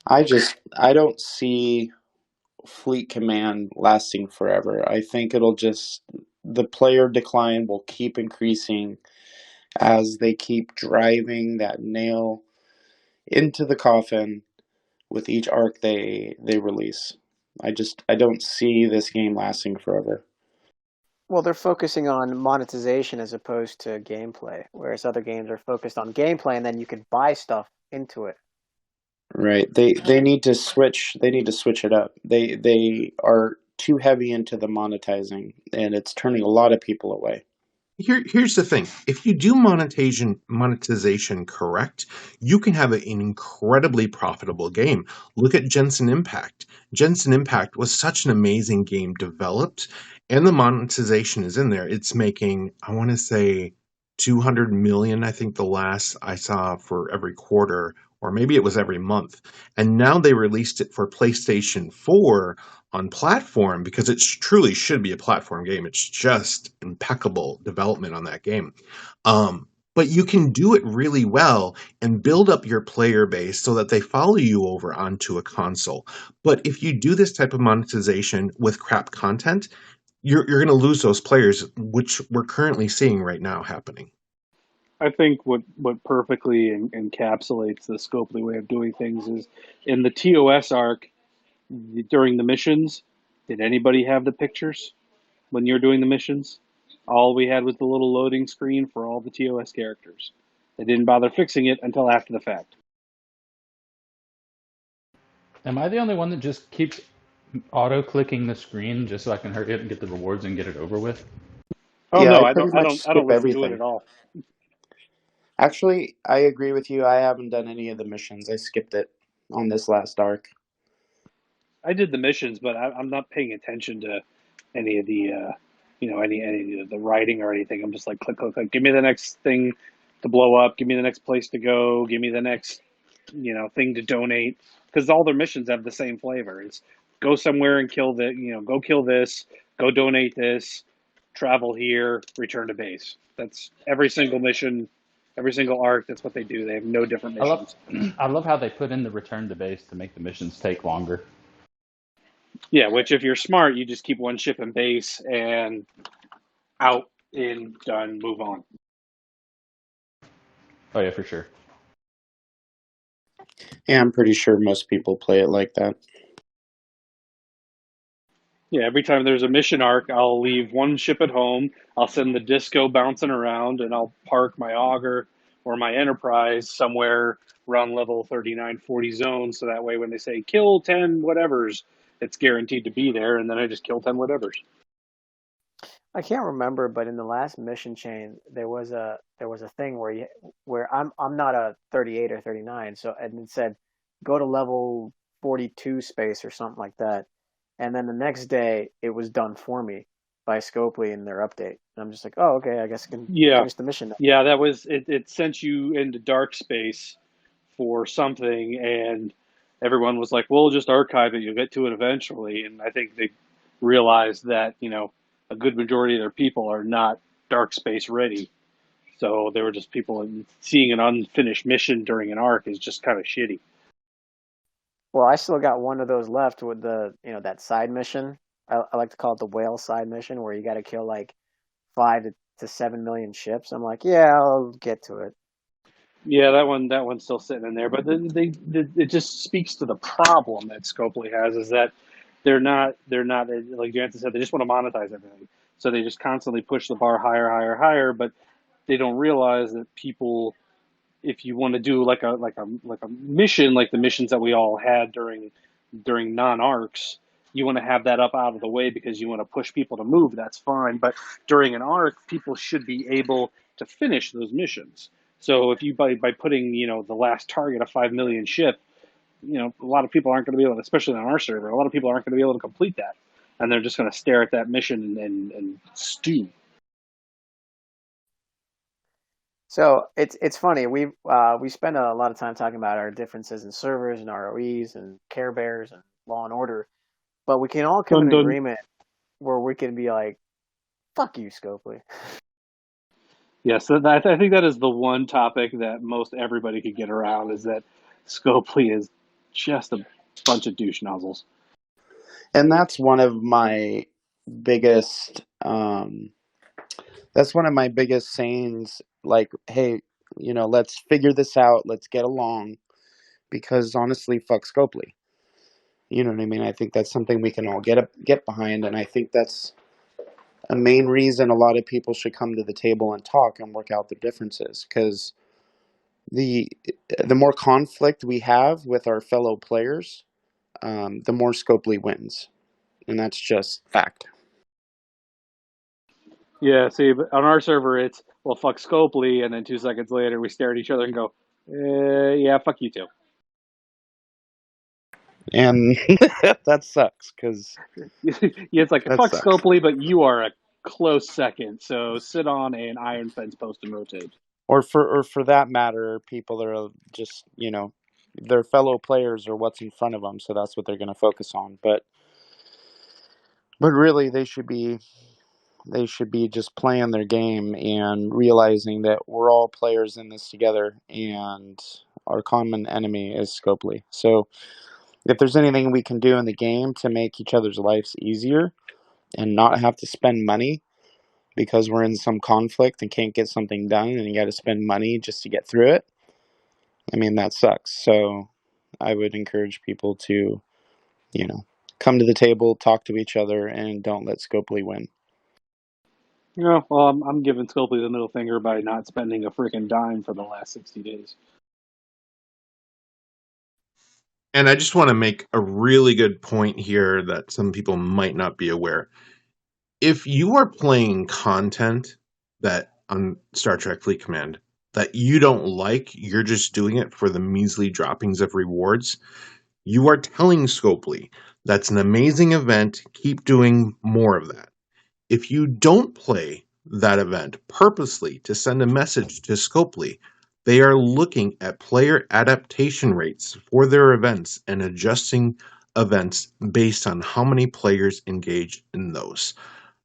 I don't see Fleet Command lasting forever. I think the player decline will keep increasing as they keep driving that nail into the coffin with each arc they release. I don't see this game lasting forever. Well, they're focusing on monetization as opposed to gameplay, whereas other games are focused on gameplay and then you can buy stuff into it. Right. They need to switch it up. They are too heavy into the monetizing and it's turning a lot of people away. Here's the thing. If you do monetization correct, you can have an incredibly profitable game. Look at Jensen Impact. Jensen Impact was such an amazing game developed, and the monetization is in there. It's making, I want to say, 200 million, I think the last I saw, for every quarter, or maybe it was every month. And now they released it for PlayStation 4 on platform because it truly should be a platform game. It's just impeccable development on that game. But you can do it really well and build up your player base so that they follow you over onto a console. But if you do this type of monetization with crap content, you're going to lose those players, which we're currently seeing right now happening. I think what perfectly encapsulates the Scopely way of doing things is in the TOS arc during the missions. Did anybody have the pictures when you're doing the missions? All we had was the little loading screen for all the TOS characters. They didn't bother fixing it until after the fact. Am I the only one that just keeps auto clicking the screen just so I can hurry up and get the rewards and get it over with? Oh Yeah, no, I I pretty don't. I much don't. I skip don't listen to it everything. at all. Actually, I agree with you. I haven't done any of the missions. I skipped it on this last arc. I did the missions, but I'm not paying attention to any of the, any of the writing or anything. I'm just like click, click, click. Give me the next thing to blow up. Give me the next place to go. Give me the next, thing to donate. Because all their missions have the same flavor. It's go somewhere and kill go kill this. Go donate this. Travel here. Return to base. That's every single mission, every single arc. That's what they do. They have no different I love, missions. I love how they put in the return to base to make the missions take longer. Yeah, which if you're smart, you just keep one ship in base and out, in, done, move on. Oh yeah, for sure. Yeah, I'm pretty sure most people play it like that. Yeah, every time there's a mission arc, I'll leave one ship at home. I'll send the disco bouncing around, and I'll park my auger or my enterprise somewhere around level 39, 40 zone. So that way, when they say kill 10 whatevers, it's guaranteed to be there, and then I just kill 10 whatevers. I can't remember, but in the last mission chain, there was a thing where I'm not a 38 or 39, so and it said go to level 42 space or something like that, and then the next day it was done for me by Scopely in their update. And I'm just like, oh, okay, I guess I can Yeah, finish the mission now. yeah, that was it. It sent you into dark space for something, and everyone was like, "We'll just archive it. You'll get to it eventually." And I think they realized that a good majority of their people are not dark space ready. So they were just people, and seeing an unfinished mission during an arc is just kind of shitty. Well, I still got one of those left with the that side mission. I like to call it the whale side mission, where you got to kill like 5 to 7 million ships. I'm like, yeah, I'll get to it. Yeah, that one's still sitting in there, but it just speaks to the problem that Scopely has, is that they're not like Jansen said, they just want to monetize everything, so they just constantly push the bar higher, higher, higher, but they don't realize that people, if you want to do like a mission, like the missions that we all had during non arcs, you want to have that up out of the way because you want to push people to move. That's fine, but during an arc, people should be able to finish those missions. So if you by putting the last target of 5 million ship, a lot of people aren't going to be able to, especially on our server, a lot of people aren't going to be able to complete that, and they're just going to stare at that mission and stew. So it's funny. We spend a lot of time talking about our differences in servers and ROEs and Care Bears and Law and Order, but we can all come Dun in dun. agreement where we can be like, "Fuck you, Scopely." Yes, I think that is the one topic that most everybody could get around, is that Scopely is just a bunch of douche nozzles. And biggest that's one of my biggest sayings, like, hey, let's figure this out, let's get along, because honestly, fuck Scopely. You know what I mean? I think that's something we can all get behind, and I think that's a main reason a lot of people should come to the table and talk and work out the differences, because the the more conflict we have with our fellow players, the more Scopely wins, and that's just fact. Yeah, see, but on our server, it's, well, fuck Scopely, and then 2 seconds later, we stare at each other and go, yeah, fuck you too. And that sucks, because Yeah, it's like, that fuck sucks. Scopely, but you are a close second, so sit on an iron fence post and rotate. Or for that matter, people are just, their fellow players are what's in front of them, so that's what they're going to focus on. But really, they should be just playing their game and realizing that we're all players in this together, and our common enemy is Scopely. So if there's anything we can do in the game to make each other's lives easier and not have to spend money because we're in some conflict and can't get something done, and you got to spend money just to get through it, I mean, that sucks. So I would encourage people to, you know, come to the table, talk to each other, and don't let Scopely win. Well, I'm giving Scopely the middle finger by not spending a freaking dime for the last 60 days. And I just want to make a really good point here that some people might not be aware. If you are playing content that on Star Trek Fleet Command that you don't like, you're just doing it for the measly droppings of rewards, you are telling Scopely, that's an amazing event, keep doing more of that. If you don't play that event purposely to send a message to Scopely, they are looking at player adaptation rates for their events and adjusting events based on how many players engage in those.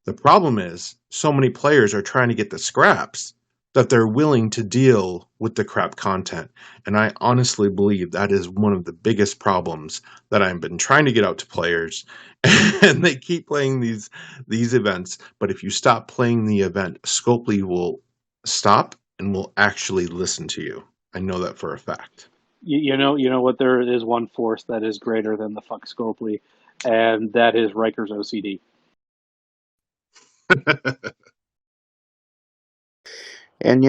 The problem is, so many players are trying to get the scraps that they're willing to deal with the crap content. And I honestly believe that is one of the biggest problems that I've been trying to get out to players. And they keep playing these events. But if you stop playing the event, Scopely will stop and will actually listen to you. I know that for a fact. You know what? There is one force that is greater than the fuck Scopely, and that is Riker's OCD. And,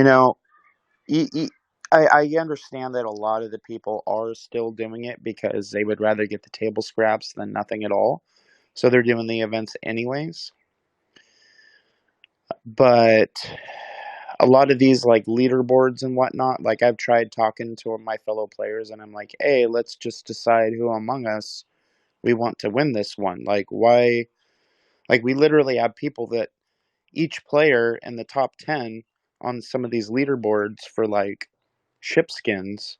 I understand that a lot of the people are still doing it because they would rather get the table scraps than nothing at all. So they're doing the events anyways. But a lot of these, like, leaderboards and whatnot, like, I've tried talking to my fellow players, and I'm like, hey, let's just decide who among us We want to win this one. Like, why? Like, we literally have people that each player in the top 10 on some of these leaderboards for like ship skins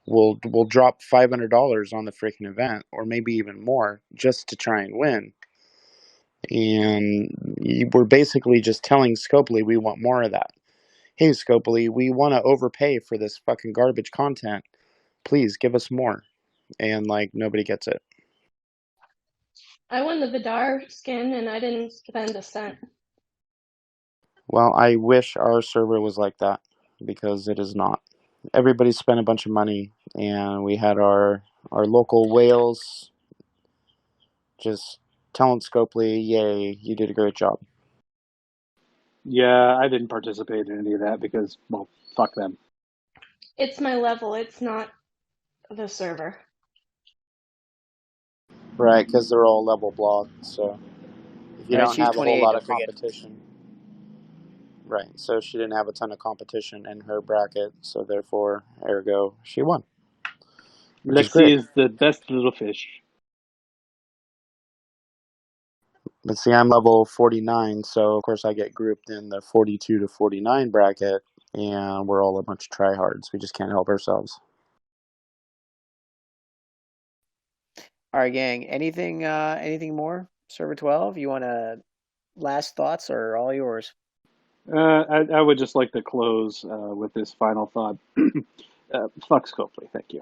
will drop $500 on the freaking event, or maybe even more, just to try and win. And we're basically just telling Scopely we want more of that. Hey, Scopely, we want to overpay for this fucking garbage content. Please give us more. And like, nobody gets it. I won the Vidar skin and I didn't spend a cent. Well, I wish our server was like that, because it is not. Everybody spent a bunch of money, and we had our local whales just telling Scopely, yay, you did a great job. Yeah, I didn't participate in any of that because, well, fuck them. It's my level, it's not the server. Right, because they're all level blocked, so if you All right, don't she's have a whole 28, lot don't of forget. competition. Right, so she didn't have a ton of competition in her bracket, so therefore, ergo, she won. Which is great. Lexie is the best little fish. But see, I'm level 49, so of course I get grouped in the 42 to 49 bracket, and we're all a bunch of tryhards. We just can't help ourselves. All right, gang. Anything more? Server 12? You want to last thoughts, or all yours? I would just like to close with this final thought. Fuck Scopely, thank you.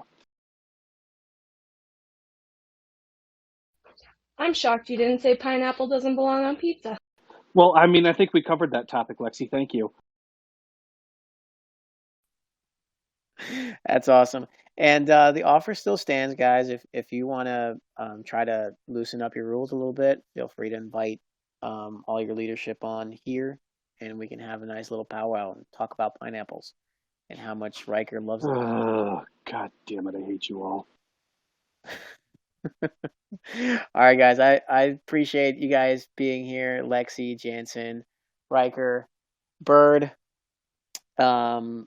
I'm shocked you didn't say pineapple doesn't belong on pizza. Well, I mean, I think we covered that topic, Lexie. Thank you. That's awesome. And the offer still stands, guys. If you want to try to loosen up your rules a little bit, feel free to invite all your leadership on here, and we can have a nice little powwow and talk about pineapples and how much Riker loves them. God damn it, I hate you all. All right, guys. I appreciate you guys being here. Lexie, Jansen, Riker, Byrd, and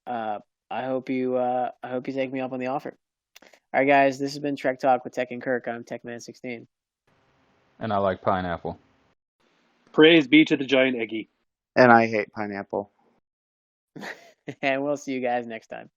I hope you take me up on the offer. All right, guys. This has been Trek Talk with Tech and Kirk. I'm TechMan16. And I like pineapple. Praise be to the giant Eggy. And I hate pineapple. And we'll see you guys next time.